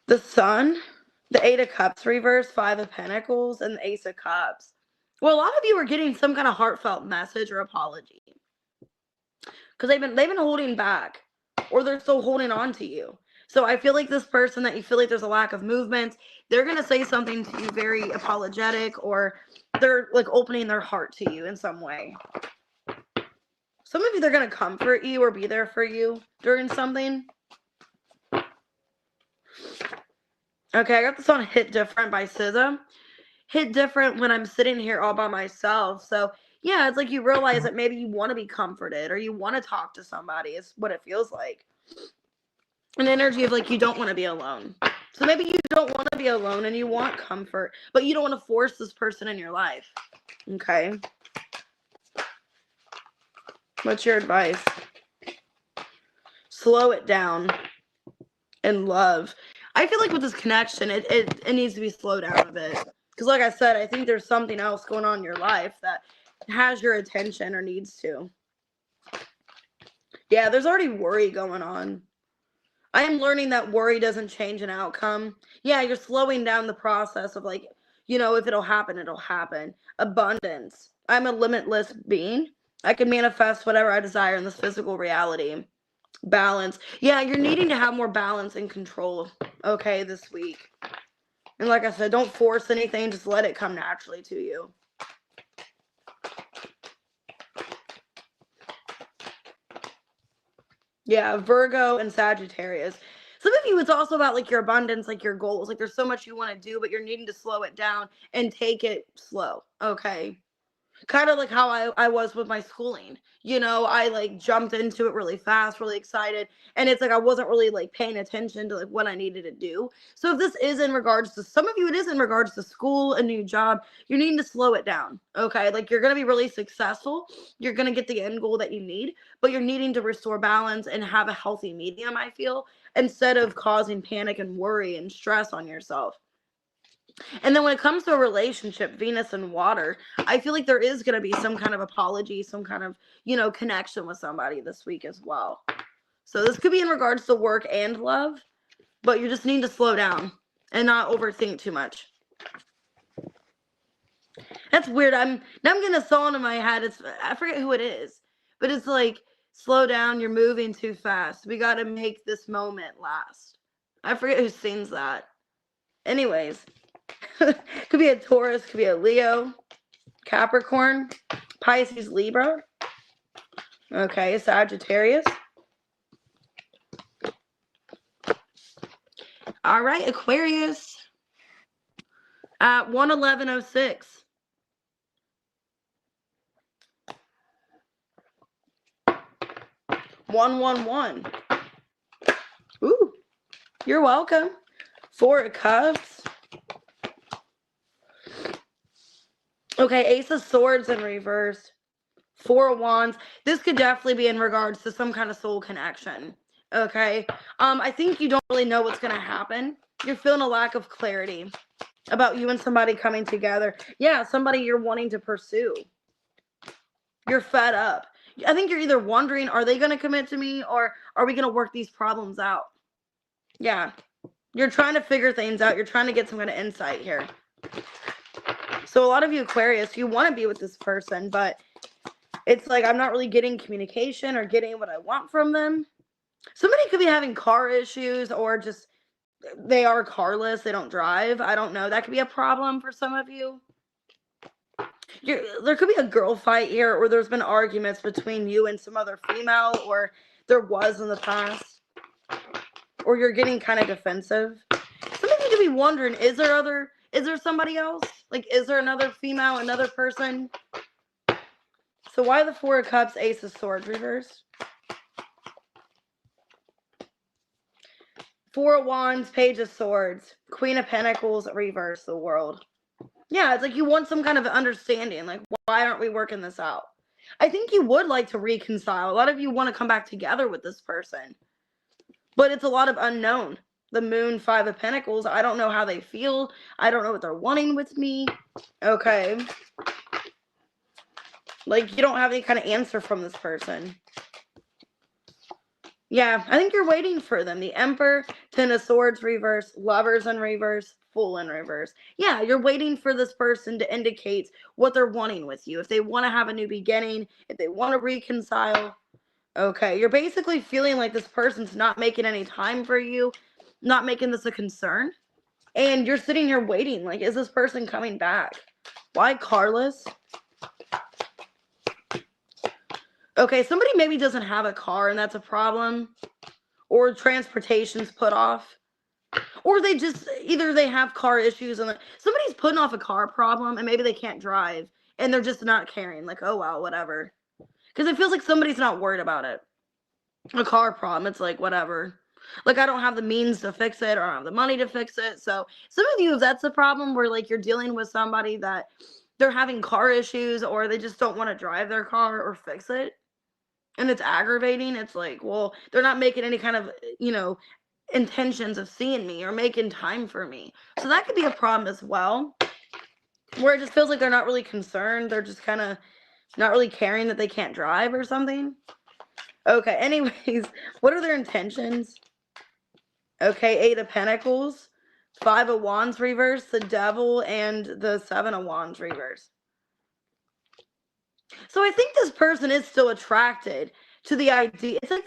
The Sun, the 8 of Cups reverse, 5 of Pentacles, and the Ace of Cups. Well, a lot of you are getting some kind of heartfelt message or apology because they've been holding back, or they're still holding on to you. So I feel like this person that you feel like there's a lack of movement, they're going to say something to you very apologetic, or they're like opening their heart to you in some way. Some of you, they're going to comfort you or be there for you during something. Okay, I got this on Hit Different by SZA. Hit different when I'm sitting here all by myself. So, yeah, it's like you realize that maybe you want to be comforted or you want to talk to somebody is what it feels like. An energy of like you don't want to be alone. So maybe you don't want to be alone and you want comfort, but you don't want to force this person in your life. Okay. What's your advice? Slow it down and love. I feel like with this connection, it needs to be slowed down a bit. Because like I said, I think there's something else going on in your life that has your attention or needs to. Yeah, there's already worry going on. I am learning that worry doesn't change an outcome. Yeah, you're slowing down the process of like, you know, if it'll happen, it'll happen. Abundance. I'm a limitless being. I can manifest whatever I desire in this physical reality. Balance. Yeah, you're needing to have more balance and control, okay, this week. And like I said, don't force anything. Just let it come naturally to you. Yeah, Virgo and Sagittarius. Some of you, it's also about like your abundance, like your goals. Like there's so much you want to do, but you're needing to slow it down and take it slow. Okay. Kind of like how I was with my schooling. I like jumped into it really fast, really excited. And it's like I wasn't really like paying attention to like what I needed to do. So if this is in regards to some of you, it is in regards to school, a new job, you're needing to slow it down. Okay. Like you're going to be really successful. You're going to get the end goal that you need, but you're needing to restore balance and have a healthy medium, I feel, instead of causing panic and worry and stress on yourself. And then when it comes to a relationship, Venus and water, I feel like there is going to be some kind of apology, some kind of, connection with somebody this week as well. So this could be in regards to work and love, but you just need to slow down and not overthink too much. That's weird. Now I'm getting a song in my head. I forget who it is, but it's like, slow down, you're moving too fast. We got to make this moment last. I forget who sings that. Anyways. Could be a Taurus, could be a Leo, Capricorn, Pisces, Libra. Okay, Sagittarius. All right, Aquarius at 111.06. 111. Ooh, you're welcome. 4 of Cups. Okay, Ace of Swords in reverse. 4 of Wands. This could definitely be in regards to some kind of soul connection. Okay. I think you don't really know what's going to happen. You're feeling a lack of clarity about you and somebody coming together. Yeah, somebody you're wanting to pursue. You're fed up. I think you're either wondering, are they going to commit to me, or are we going to work these problems out? Yeah. You're trying to figure things out. You're trying to get some kind of insight here. So a lot of you Aquarius, you want to be with this person, but it's like I'm not really getting communication or getting what I want from them. Somebody could be having car issues, or just they are carless. They don't drive. I don't know. That could be a problem for some of you. There could be a girl fight here, or there's been arguments between you and some other female, or there was in the past, or you're getting kind of defensive. Some of you could be wondering, is there somebody else? Like, is there another female, another person? So why the 4 of Cups, Ace of Swords reverse? 4 of Wands, Page of Swords, Queen of Pentacles, reverse, the World. Yeah, it's like you want some kind of understanding. Like, why aren't we working this out? I think you would like to reconcile. A lot of you want to come back together with this person. But it's a lot of unknown. The Moon, 5 of Pentacles, I don't know how they feel. I don't know what they're wanting with me. Okay. Like, you don't have any kind of answer from this person. Yeah, I think you're waiting for them. The Emperor, 10 of Swords reverse, Lovers in reverse, Fool in reverse. Yeah, you're waiting for this person to indicate what they're wanting with you. If they want to have a new beginning, if they want to reconcile. Okay, you're basically feeling like this person's not making any time for you, not making this a concern. And you're sitting here waiting, like, is this person coming back? Why carless? Okay, somebody maybe doesn't have a car and that's a problem. Or transportation's put off. Or they just, either they have car issues and somebody's putting off a car problem and maybe they can't drive and they're just not caring. Like, oh, well, whatever. Because it feels like somebody's not worried about it. A car problem, it's like, whatever. Like, I don't have the means to fix it, or I don't have the money to fix it. So some of you, if that's a problem where like you're dealing with somebody that they're having car issues, or they just don't want to drive their car or fix it, and it's aggravating, it's like, well, they're not making any kind of, intentions of seeing me or making time for me. So that could be a problem as well, where it just feels like they're not really concerned. They're just kind of not really caring that they can't drive or something. Okay, anyways, what are their intentions? Okay, 8 of Pentacles, 5 of Wands reverse, the Devil, and the 7 of Wands reverse. So I think this person is still attracted to the idea. It's like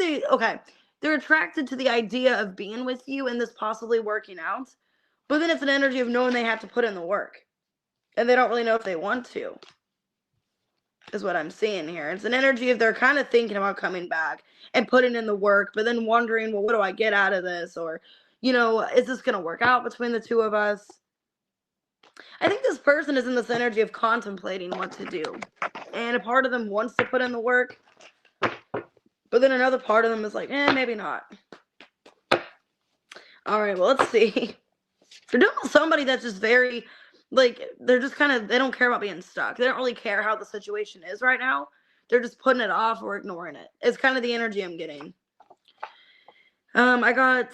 they're attracted to the idea of being with you and this possibly working out. But then it's an energy of knowing they have to put in the work. And they don't really know if they want to. is what I'm seeing here. It's an energy of they're kind of thinking about coming back and putting in the work, but then wondering, well, what do I get out of this? Or, is this going to work out between the two of us? I think this person is in this energy of contemplating what to do. And a part of them wants to put in the work, but then another part of them is like, maybe not. All right, well, let's see. They're doing with somebody that's just very, they're just kind of, they don't care about being stuck. They don't really care how the situation is right now. They're just putting it off or ignoring it. It's kind of the energy I'm getting. I got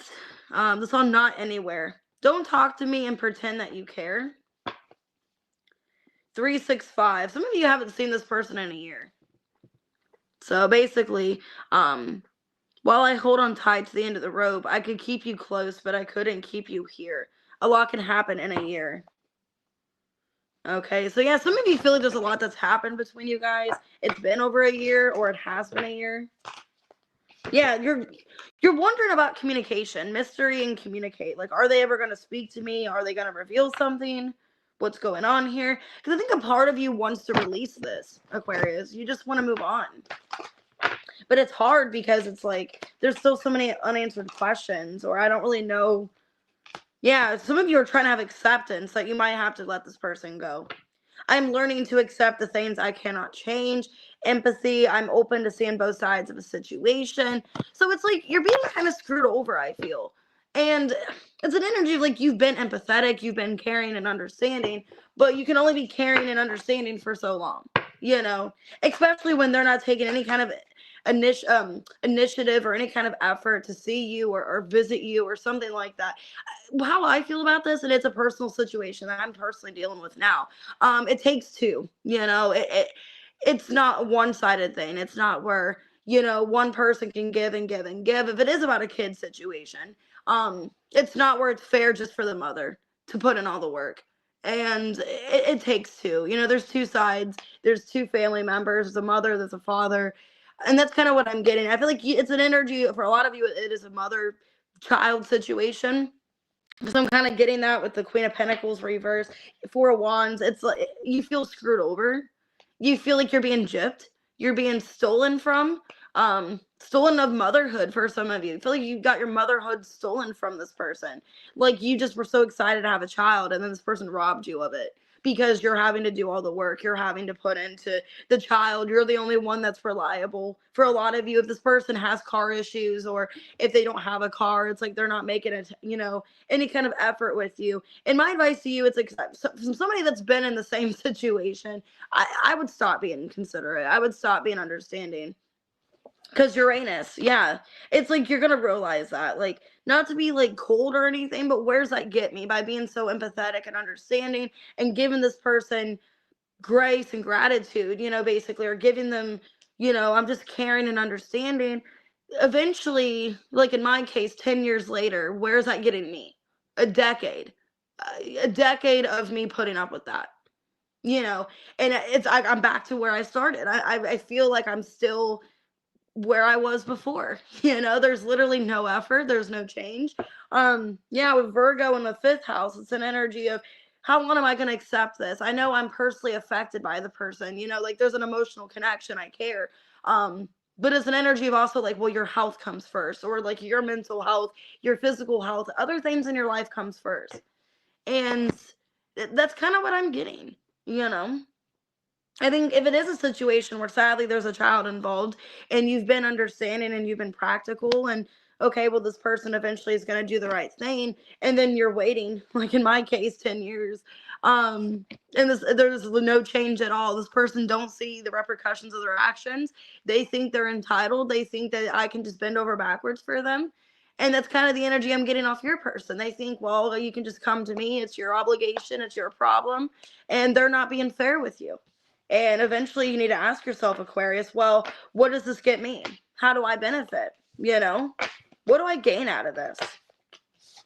this on Not Anywhere. Don't talk to me and pretend that you care. 365. Some of you haven't seen this person in a year. So basically, while I hold on tight to the end of the rope, I could keep you close, but I couldn't keep you here. A lot can happen in a year. Okay, so yeah, some of you feel like there's a lot that's happened between you guys. It's been over a year, or it has been a year. Yeah, you're wondering about communication, mystery, and communicate. Like, are they ever going to speak to me? Are they going to reveal something? What's going on here? Because I think a part of you wants to release this, Aquarius. You just want to move on. But it's hard because it's like there's still so many unanswered questions, or I don't really know. Yeah, some of you are trying to have acceptance that you might have to let this person go. I'm learning to accept the things I cannot change. Empathy, I'm open to seeing both sides of a situation. So it's like you're being kind of screwed over, I feel. And it's an energy of like you've been empathetic, you've been caring and understanding, but you can only be caring and understanding for so long, especially when they're not taking any kind of initiative or any kind of effort to see you or visit you or something like that. How I feel about this, and it's a personal situation that I'm personally dealing with now. It takes two, it's not a one-sided thing. It's not where, one person can give and give and give. If it is about a kid situation, it's not where it's fair just for the mother to put in all the work. And it takes two. There's two sides. There's two family members. There's a mother, there's a father. And that's kind of what I'm getting. I feel like it's an energy, for a lot of you, it is a mother-child situation. So I'm kind of getting that with the Queen of Pentacles reverse, Four of Wands. It's like you feel screwed over. You feel like you're being gypped. You're being stolen from. Stolen of motherhood for some of you. You feel like you got your motherhood stolen from this person. Like you just were so excited to have a child, and then this person robbed you of it because you're having to do all the work. You're having to put into the child. You're the only one that's reliable. For a lot of you, if this person has car issues or if they don't have a car, it's like they're not making it, any kind of effort with you. And my advice to you, it's like from somebody that's been in the same situation, I would stop being considerate. I would stop being understanding. Because Uranus, yeah, it's like you're gonna realize that, like, not to be like cold or anything, but where's that get me? By being so empathetic and understanding and giving this person grace and gratitude, basically, or giving them, I'm just caring and understanding. Eventually, like in my case, 10 years later, where's that getting me? A decade of me putting up with that, and I'm back to where I started. I feel like I'm still where I was before. There's literally no effort, there's no change. With Virgo in the 5th house, it's an energy of how long am I going to accept this? I know I'm personally affected by the person, like there's an emotional connection, I care. But it's an energy of also like, well, your health comes first, or like your mental health, your physical health, other things in your life comes first. And that's kind of what I'm getting, I think if it is a situation where sadly there's a child involved and you've been understanding and you've been practical and okay, well, this person eventually is going to do the right thing, and then you're waiting, like in my case, 10 years, and there's no change at all. This person don't see the repercussions of their actions. They think they're entitled. They think that I can just bend over backwards for them. And that's kind of the energy I'm getting off your person. They think, well, you can just come to me. It's your obligation. It's your problem. And they're not being fair with you. And eventually you need to ask yourself, Aquarius, well, what does this get me? How do I benefit? What do I gain out of this?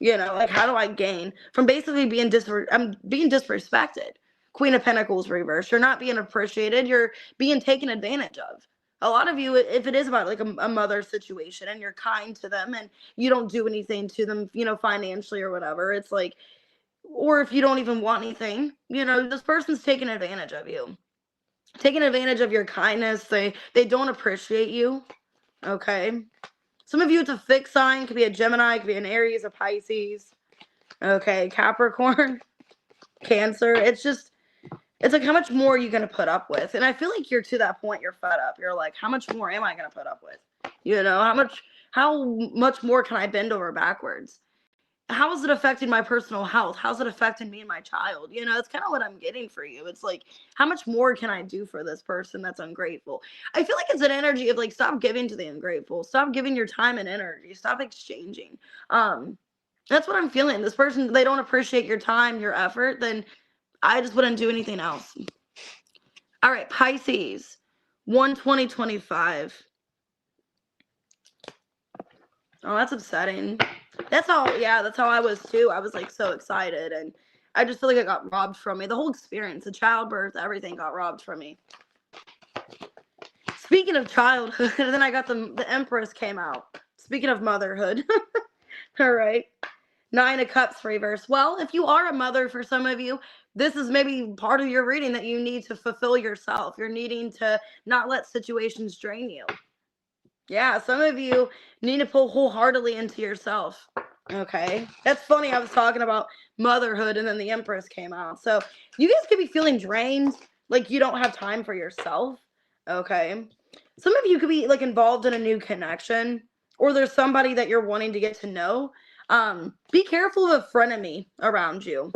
Like, how do I gain from basically being disrespected? Queen of Pentacles reverse. You're not being appreciated. You're being taken advantage of. A lot of you, if it is about like a mother situation and you're kind to them and you don't do anything to them, financially or whatever, it's like, or if you don't even want anything, this person's taking advantage of you. taking advantage of your kindness. They don't appreciate you. Okay. Some of you, it's a fixed sign. Could be a Gemini, could be an Aries, a Pisces. Okay, Capricorn, Cancer. It's like, how much more are you going to put up with? And I feel like you're to that point, you're fed up. You're like, how much more am I going to put up with? You know, how much more can I bend over backwards? How is it affecting my personal health? How's it affecting me and my child? You know, it's kind of what I'm getting for you. It's like, how much more can I do for this person that's ungrateful? I feel like it's an energy of like, stop giving to the ungrateful. Stop giving your time and energy. Stop exchanging. That's what I'm feeling. This person, they don't appreciate your time, your effort, then I just wouldn't do anything else. All right, Pisces, 1/20/25. Oh, that's upsetting. That's how I was too. I was like so excited, and I just feel like it got robbed from me. The whole experience, the childbirth, everything got robbed from me. Speaking of childhood, then I got the Empress came out. Speaking of motherhood. All right. 9 of Cups reverse. Well, if you are a mother, for some of you, this is maybe part of your reading that you need to fulfill yourself. You're needing to not let situations drain you. Yeah, some of you need to pull wholeheartedly into yourself. Okay. That's funny. I was talking about motherhood and then the Empress came out. So you guys could be feeling drained, like you don't have time for yourself. Okay. Some of you could be like involved in a new connection, or there's somebody that you're wanting to get to know. Be careful of a frenemy around you.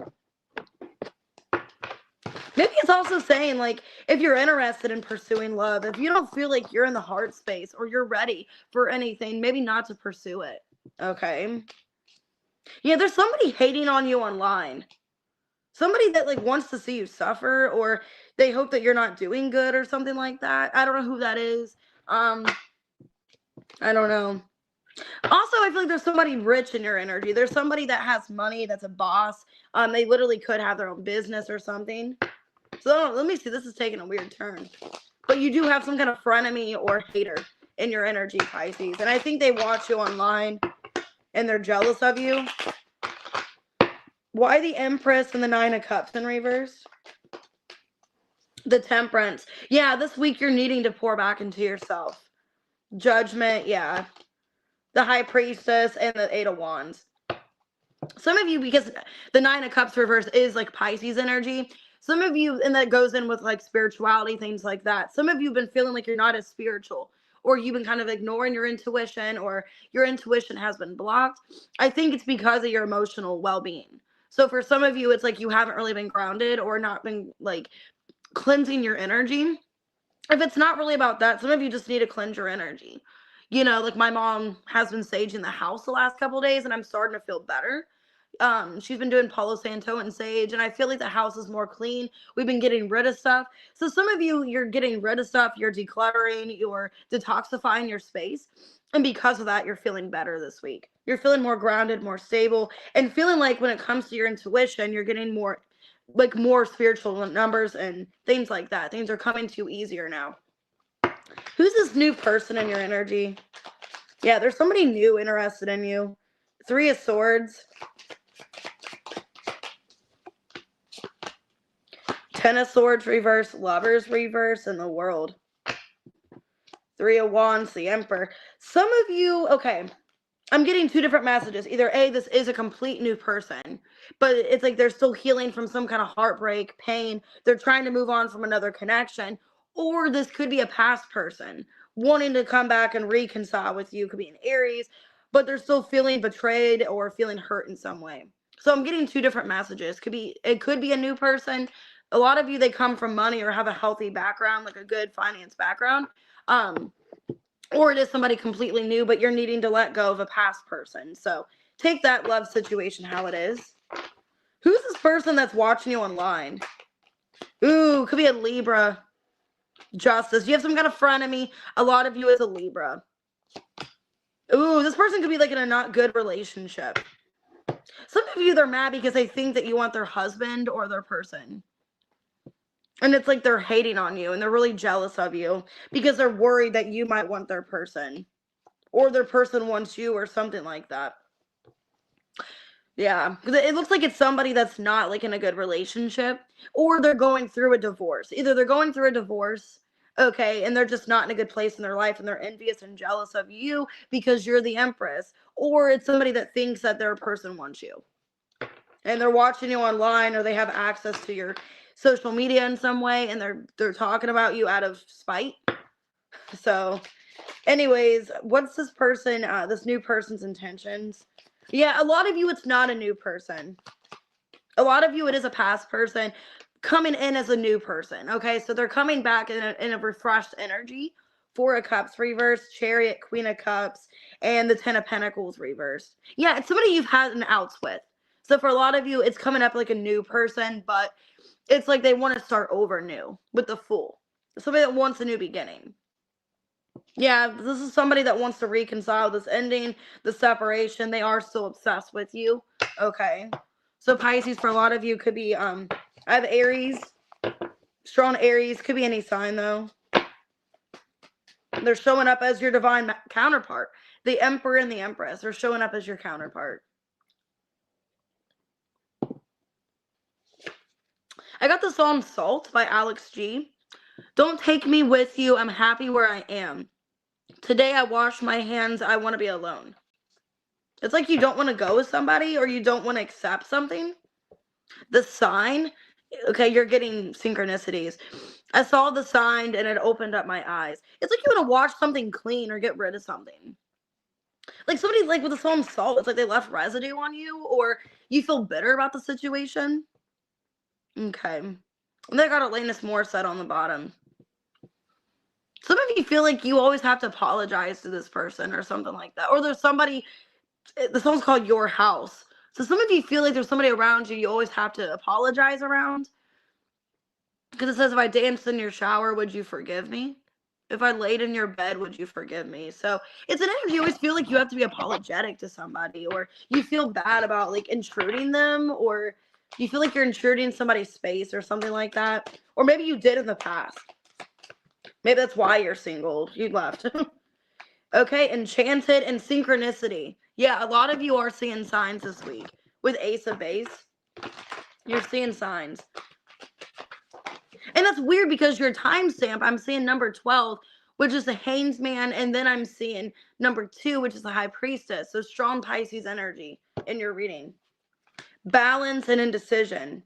Maybe it's also saying, like, if you're interested in pursuing love, if you don't feel like you're in the heart space or you're ready for anything, maybe not to pursue it. Okay. Yeah, there's somebody hating on you online. Somebody that like wants to see you suffer, or they hope that you're not doing good or something like that. I don't know who that is. I don't know. Also, I feel like there's somebody rich in your energy. There's somebody that has money, that's a boss. They literally could have their own business or something. So let me see. This is taking a weird turn. But you do have some kind of frenemy or hater in your energy, Pisces. And I think they watch you online and they're jealous of you. Why the Empress and the 9 of Cups in reverse? The Temperance. Yeah, this week you're needing to pour back into yourself. Judgment, yeah. The High Priestess and the 8 of Wands. Some of you, because the 9 of Cups reverse is like Pisces energy, some of you, and that goes in with like spirituality, things like that. Some of you have been feeling like you're not as spiritual, or you've been kind of ignoring your intuition, or your intuition has been blocked. I think it's because of your emotional well-being. So for some of you, it's like you haven't really been grounded or not been like cleansing your energy. If it's not really about that, some of you just need to cleanse your energy. You know, like my mom has been saging the house the last couple of days, and I'm starting to feel better. She's been doing Palo Santo and sage, and I feel like the house is more clean. We've been getting rid of stuff. So some of you, you're getting rid of stuff, you're decluttering, you're detoxifying your space. And because of that, you're feeling better this week. You're feeling more grounded, more stable, and feeling like when it comes to your intuition, you're getting more spiritual numbers and things like that. Things are coming to you easier now. Who's this new person in your energy? Yeah, there's somebody new interested in you. 3 of Swords. 10 of Swords reverse, Lovers reverse, and the World. 3 of Wands, the Emperor. Some of you, okay, I'm getting 2 different messages. Either A, this is a complete new person, but it's like they're still healing from some kind of heartbreak, pain. They're trying to move on from another connection. Or this could be a past person wanting to come back and reconcile with you. Could be an Aries, but they're still feeling betrayed or feeling hurt in some way. So I'm getting 2 different messages. It could be a new person. A lot of you, they come from money or have a healthy background, like a good finance background. Or it is somebody completely new, but you're needing to let go of a past person. So take that love situation how it is. Who's this person that's watching you online? Ooh, could be a Libra. Justice. You have some kind of frenemy. A lot of you is a Libra. Ooh, this person could be like in a not good relationship. Some of you, they're mad because they think that you want their husband or their person. And it's like they're hating on you and they're really jealous of you because they're worried that you might want their person or their person wants you or something like that. Yeah, 'cause it looks like it's somebody that's not like in a good relationship, or they're going through a divorce. Either they're going through a divorce, okay, and they're just not in a good place in their life and they're envious and jealous of you because you're the Empress, or it's somebody that thinks that their person wants you and they're watching you online or they have access to your social media in some way and they're talking about you out of spite. So, anyways, what's this new person's intentions? Yeah, a lot of you, it's not a new person. A lot of you, it is a past person coming in as a new person. Okay, so they're coming back in a refreshed energy. Four of Cups reversed, Chariot, Queen of Cups, and the Ten of Pentacles reversed. Yeah, it's somebody you've had an outs with. So for a lot of you, it's coming up like a new person, but it's like they want to start over new with the Fool. Somebody that wants a new beginning. Yeah, this is somebody that wants to reconcile this ending, the separation. They are still obsessed with you. Okay. So Pisces, for a lot of you, could be I have Aries, strong Aries, could be any sign though. They're showing up as your divine counterpart. The Emperor and the Empress are showing up as your counterpart. I got the song Salt by Alex G. Don't take me with you. I'm happy where I am. Today I wash my hands. I want to be alone. It's like you don't want to go with somebody or you don't want to accept something. The sign, okay, you're getting synchronicities. I saw the sign and it opened up my eyes. It's like you want to wash something clean or get rid of something. Like somebody, like with the song Salt, it's like they left residue on you or you feel bitter about the situation. Okay. And they got Alanis Morissette on the bottom. Some of you feel like you always have to apologize to this person or something like that. Or there's somebody, the song's called Your House. So some of you feel like there's somebody around you always have to apologize around. Because it says, if I danced in your shower, would you forgive me? If I laid in your bed, would you forgive me? So it's an energy you always feel like you have to be apologetic to somebody. Or you feel bad about like intruding them. Or you feel like you're intruding somebody's space or something like that. Or maybe you did in the past. Maybe that's why you're single. You left. Okay, Enchanted and Synchronicity. Yeah, a lot of you are seeing signs this week. With Ace of Base, you're seeing signs. And that's weird because your timestamp, I'm seeing number 12, which is the Hangman, and then I'm seeing number 2, which is the High Priestess. So strong Pisces energy in your reading. Balance and indecision.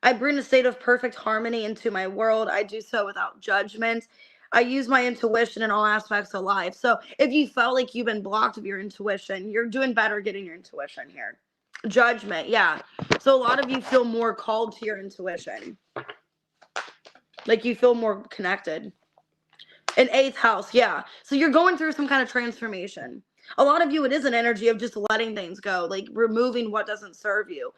I bring a state of perfect harmony into my world. I do so without judgment. I use my intuition in all aspects of life. So if you felt like you've been blocked of your intuition, you're doing better getting your intuition here. Judgment, yeah. So a lot of you feel more called to your intuition. Like you feel more connected. An 8th house, yeah. So you're going through some kind of transformation. A lot of you, it is an energy of just letting things go, like removing what doesn't serve you.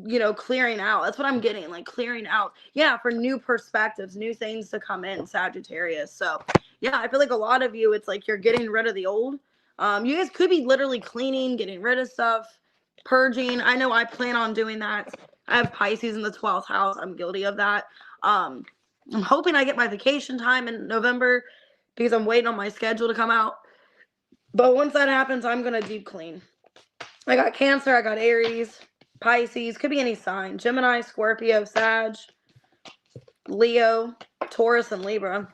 You know, clearing out. That's what I'm getting, like clearing out. Yeah, for new perspectives, new things to come in, Sagittarius. So, yeah, I feel like a lot of you, it's like you're getting rid of the old. You guys could be literally cleaning, getting rid of stuff, purging. I know I plan on doing that. I have Pisces in the 12th house. I'm guilty of that. I'm hoping I get my vacation time in November because I'm waiting on my schedule to come out. But once that happens, I'm going to deep clean. I got Cancer. I got Aries. Pisces, could be any sign. Gemini, Scorpio, Sag, Leo, Taurus, and Libra.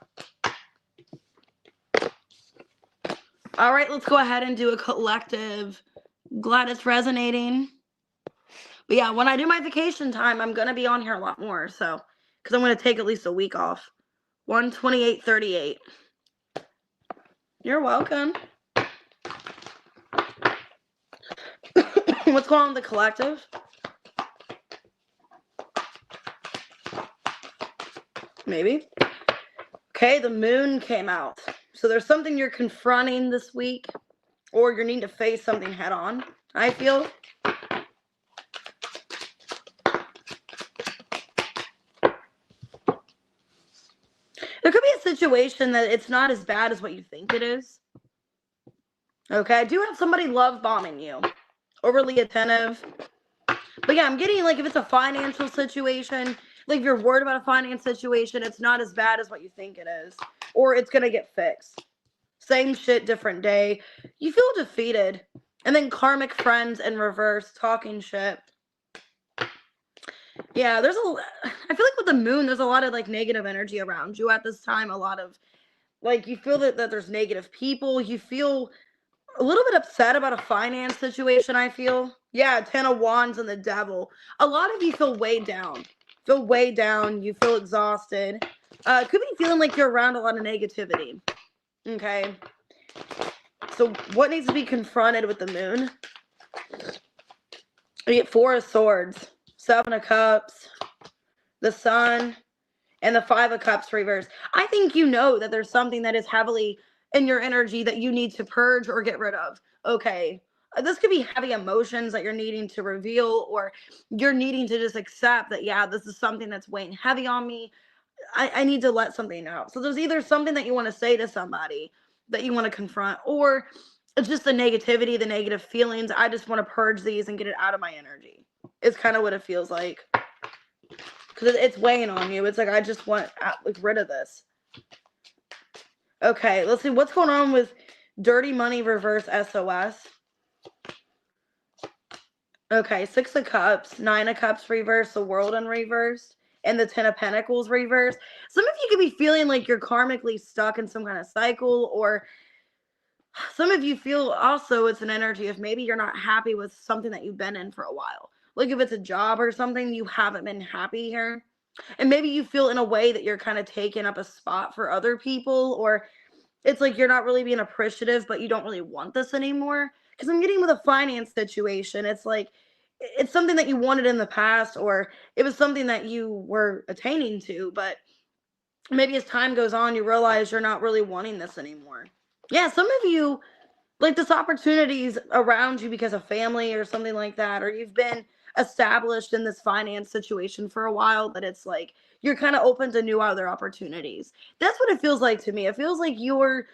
All right, let's go ahead and do a collective. Glad it's resonating. But yeah, when I do my vacation time, I'm going to be on here a lot more. So, because I'm going to take at least a week off. 128.38. You're welcome. What's going on with the collective? Maybe. Okay, the moon came out. So there's something you're confronting this week, or you're needing to face something head on, I feel. There could be a situation that it's not as bad as what you think it is. Okay, I do have somebody love bombing you. Overly attentive. But yeah, I'm getting like if it's a financial situation, like if you're worried about a finance situation, it's not as bad as what you think it is. Or it's going to get fixed. Same shit, different day. You feel defeated. And then karmic friends in reverse, talking shit. Yeah, I feel like with the moon, there's a lot of like negative energy around you at this time. A lot of like, you feel that there's negative people. You feel a little bit upset about a finance situation, I feel. Yeah, 10 of Wands and the Devil. A lot of you feel weighed down. Feel weighed down. You feel exhausted. Could be feeling like you're around a lot of negativity. Okay. So what needs to be confronted with the moon? We get 4 of Swords, 7 of Cups, the Sun, and the 5 of Cups reverse. I think you know that there's something that is heavily in your energy that you need to purge or get rid of. Okay. This could be heavy emotions that you're needing to reveal, or you're needing to just accept that, yeah, this is something that's weighing heavy on me. I need to let something out. So there's either something that you want to say to somebody that you want to confront, or it's just the negativity, the negative feelings. I just want to purge these and get it out of my energy. It's kind of what it feels like. Because it's weighing on you. It's like, I just want like rid of this. Okay, let's see what's going on with Dirty Money reverse SOS. Okay, 6 of Cups, 9 of Cups reverse, the World in reverse, and the 10 of Pentacles reverse. Some of you could be feeling like you're karmically stuck in some kind of cycle, or some of you feel also it's an energy of maybe you're not happy with something that you've been in for a while. Like if it's a job or something, you haven't been happy here. And maybe you feel in a way that you're kind of taking up a spot for other people, or it's like you're not really being appreciative, but you don't really want this anymore. Because I'm getting with a finance situation. It's like it's something that you wanted in the past, or it was something that you were attaining to, but maybe as time goes on, you realize you're not really wanting this anymore. Yeah, some of you, like this opportunities around you because of family or something like that, or you've been established in this finance situation for a while, that it's like you're kind of open to new other opportunities. That's what it feels like to me. It feels like you're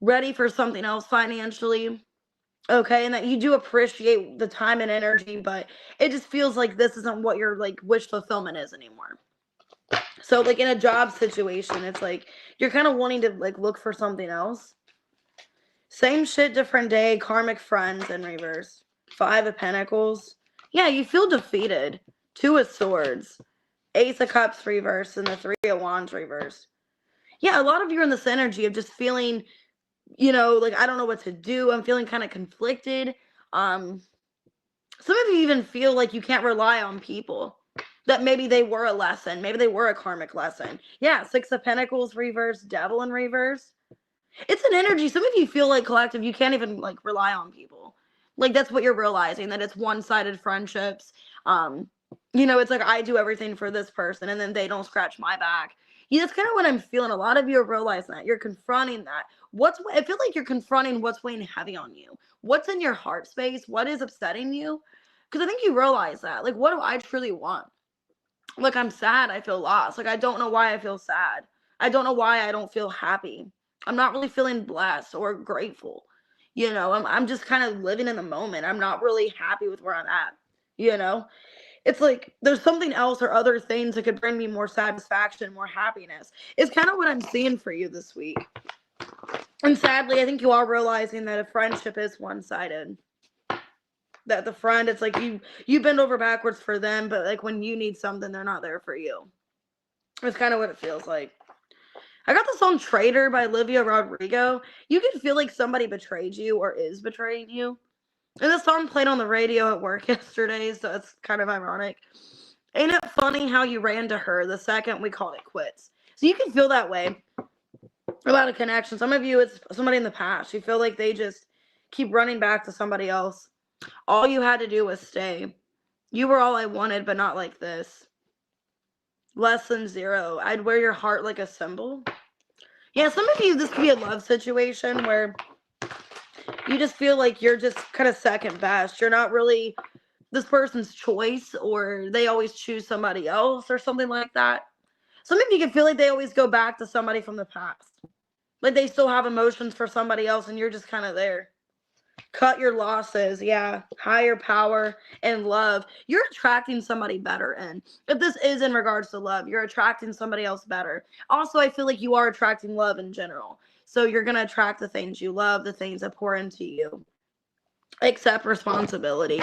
ready for something else financially. Okay, and that you do appreciate the time and energy, but it just feels like this isn't what your like wish fulfillment is anymore. So like in a job situation, it's like you're kind of wanting to like look for something else. Same shit, different day, karmic friends in reverse. 5 of Pentacles. Yeah, you feel defeated. 2 of Swords. Ace of Cups reverse and the 3 of Wands reverse. Yeah, a lot of you are in this energy of just feeling, like I don't know what to do. I'm feeling kind of conflicted. Some of you even feel like you can't rely on people. That maybe they were a lesson. Maybe they were a karmic lesson. Yeah, 6 of Pentacles reverse, Devil in reverse. It's an energy. Some of you feel like collective, you can't even like rely on people. Like that's what you're realizing, that it's one-sided friendships. It's like I do everything for this person and then they don't scratch my back. Yeah, that's kind of what I'm feeling. A lot of you are realizing that. You're confronting that. I feel like you're confronting what's weighing heavy on you. What's in your heart space? What is upsetting you? Because I think you realize that. Like, what do I truly want? Like, I'm sad. I feel lost. Like, I don't know why I feel sad. I don't know why I don't feel happy. I'm not really feeling blessed or grateful. I'm just kind of living in the moment. I'm not really happy with where I'm at. It's like there's something else or other things that could bring me more satisfaction, more happiness. It's kind of what I'm seeing for you this week. And sadly, I think you are realizing that a friendship is one-sided. That the friend, it's like you bend over backwards for them, but like when you need something, they're not there for you. It's kind of what it feels like. I got the song Traitor by Olivia Rodrigo. You can feel like somebody betrayed you or is betraying you. And this song played on the radio at work yesterday, so it's kind of ironic. Ain't it funny how you ran to her the second we called it quits? So you can feel that way about a connection. Some of you, it's somebody in the past. You feel like they just keep running back to somebody else. All you had to do was stay. You were all I wanted, but not like this. Less than 0. I'd wear your heart like a symbol. Yeah, some of you, this could be a love situation where you just feel like you're just kind of second best. You're not really this person's choice, or they always choose somebody else or something like that. Some of you can feel like they always go back to somebody from the past. Like they still have emotions for somebody else and you're just kind of there. Cut your losses. Yeah. Higher power and love. You're attracting somebody better in. If this is in regards to love, you're attracting somebody else better. Also, I feel like you are attracting love in general. So you're going to attract the things you love, the things that pour into you. accept responsibility.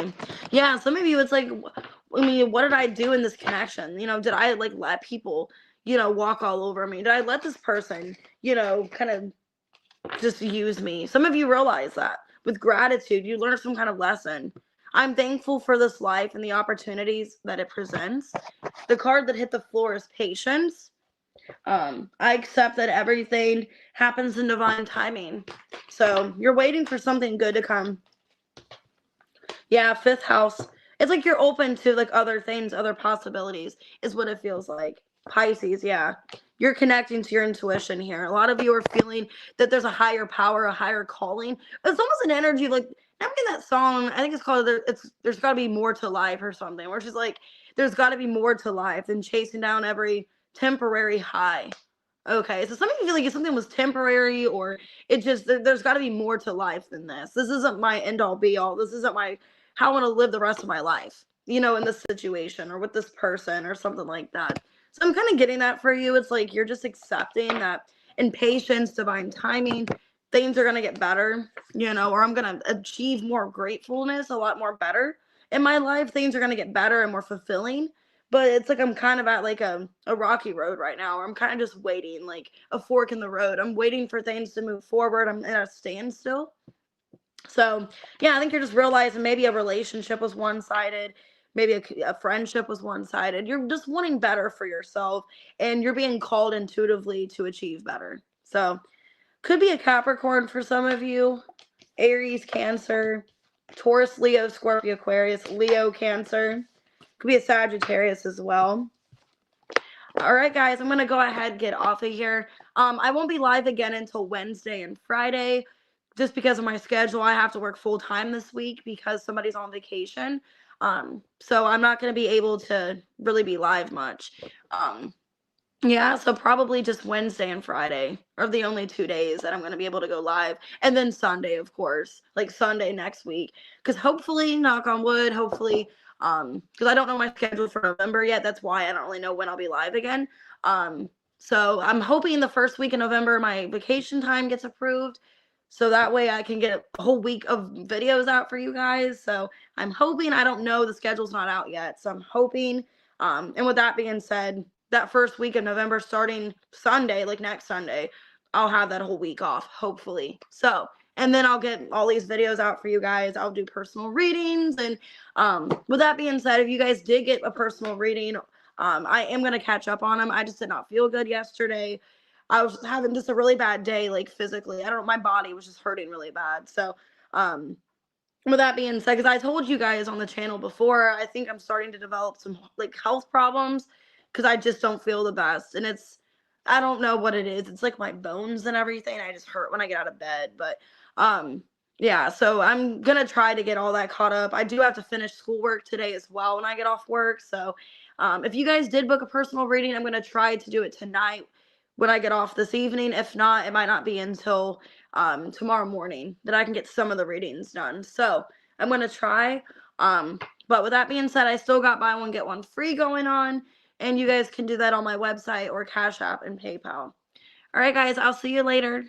Yeah, some of you, it's like, I mean, what did I do in this connection? Did I like let people, walk all over me? Did I let this person, kind of just use me? Some of you realize that with gratitude, you learn some kind of lesson. I'm thankful for this life and the opportunities that it presents. The card that hit the floor is patience. I accept that everything happens in divine timing. So you're waiting for something good to come. Yeah, fifth house. It's like you're open to like other things, other possibilities is what it feels like. Pisces, yeah. You're connecting to your intuition here. A lot of you are feeling that there's a higher power, a higher calling. It's almost an energy like, I'm getting that song, I think it's called There's Gotta Be More to Life or something, where she's like, there's gotta be more to life than chasing down every temporary high. Okay, so some of you feel like if something was temporary, or it just there's got to be more to life than this. This isn't my end all be all. This isn't my how I want to live the rest of my life, in this situation or with this person or something like that. So I'm kind of getting that for you. It's like you're just accepting that in patience, divine timing, things are going to get better, or I'm going to achieve more gratefulness, a lot more better in my life. Things are going to get better and more fulfilling. But it's like I'm kind of at like a rocky road right now, where I'm kind of just waiting, like a fork in the road. I'm waiting for things to move forward. I'm at a standstill. So, yeah, I think you're just realizing maybe a relationship was one-sided, maybe a friendship was one-sided. You're just wanting better for yourself, and you're being called intuitively to achieve better. So, could be a Capricorn for some of you, Aries, Cancer, Taurus, Leo, Scorpio, Aquarius, Leo, Cancer. Could be a Sagittarius as well. All right, guys, I'm going to go ahead and get off of here. I won't be live again until Wednesday and Friday, just because of my schedule. I have to work full time this week because somebody's on vacation. So I'm not going to be able to really be live much. Yeah, so probably just Wednesday and Friday are the only 2 days that I'm going to be able to go live. And then Sunday, of course, like Sunday next week. Because hopefully, knock on wood, hopefully, because I don't know my schedule for November yet. That's why I don't really know when I'll be live again. So I'm hoping the first week in November my vacation time gets approved. So that way I can get a whole week of videos out for you guys. So I'm hoping, I don't know, the schedule's not out yet. So I'm hoping, and with that being said, that first week of November, starting Sunday, like next Sunday, I'll have that whole week off, hopefully. So, and then I'll get all these videos out for you guys. I'll do personal readings. And with that being said, if you guys did get a personal reading, I am going to catch up on them. I just did not feel good yesterday. I was having just a really bad day, like physically. I don't know, my body was just hurting really bad. So, with that being said, because I told you guys on the channel before, I think I'm starting to develop some like health problems because I just don't feel the best. And I don't know what it is. It's like my bones and everything. I just hurt when I get out of bed. But yeah, so I'm going to try to get all that caught up. I do have to finish schoolwork today as well when I get off work. So if you guys did book a personal reading, I'm going to try to do it tonight when I get off this evening. If not, it might not be until tomorrow morning that I can get some of the readings done. So I'm going to try. But with that being said, I still got buy one, get one free going on. And you guys can do that on my website or Cash App and PayPal. All right, guys, I'll see you later.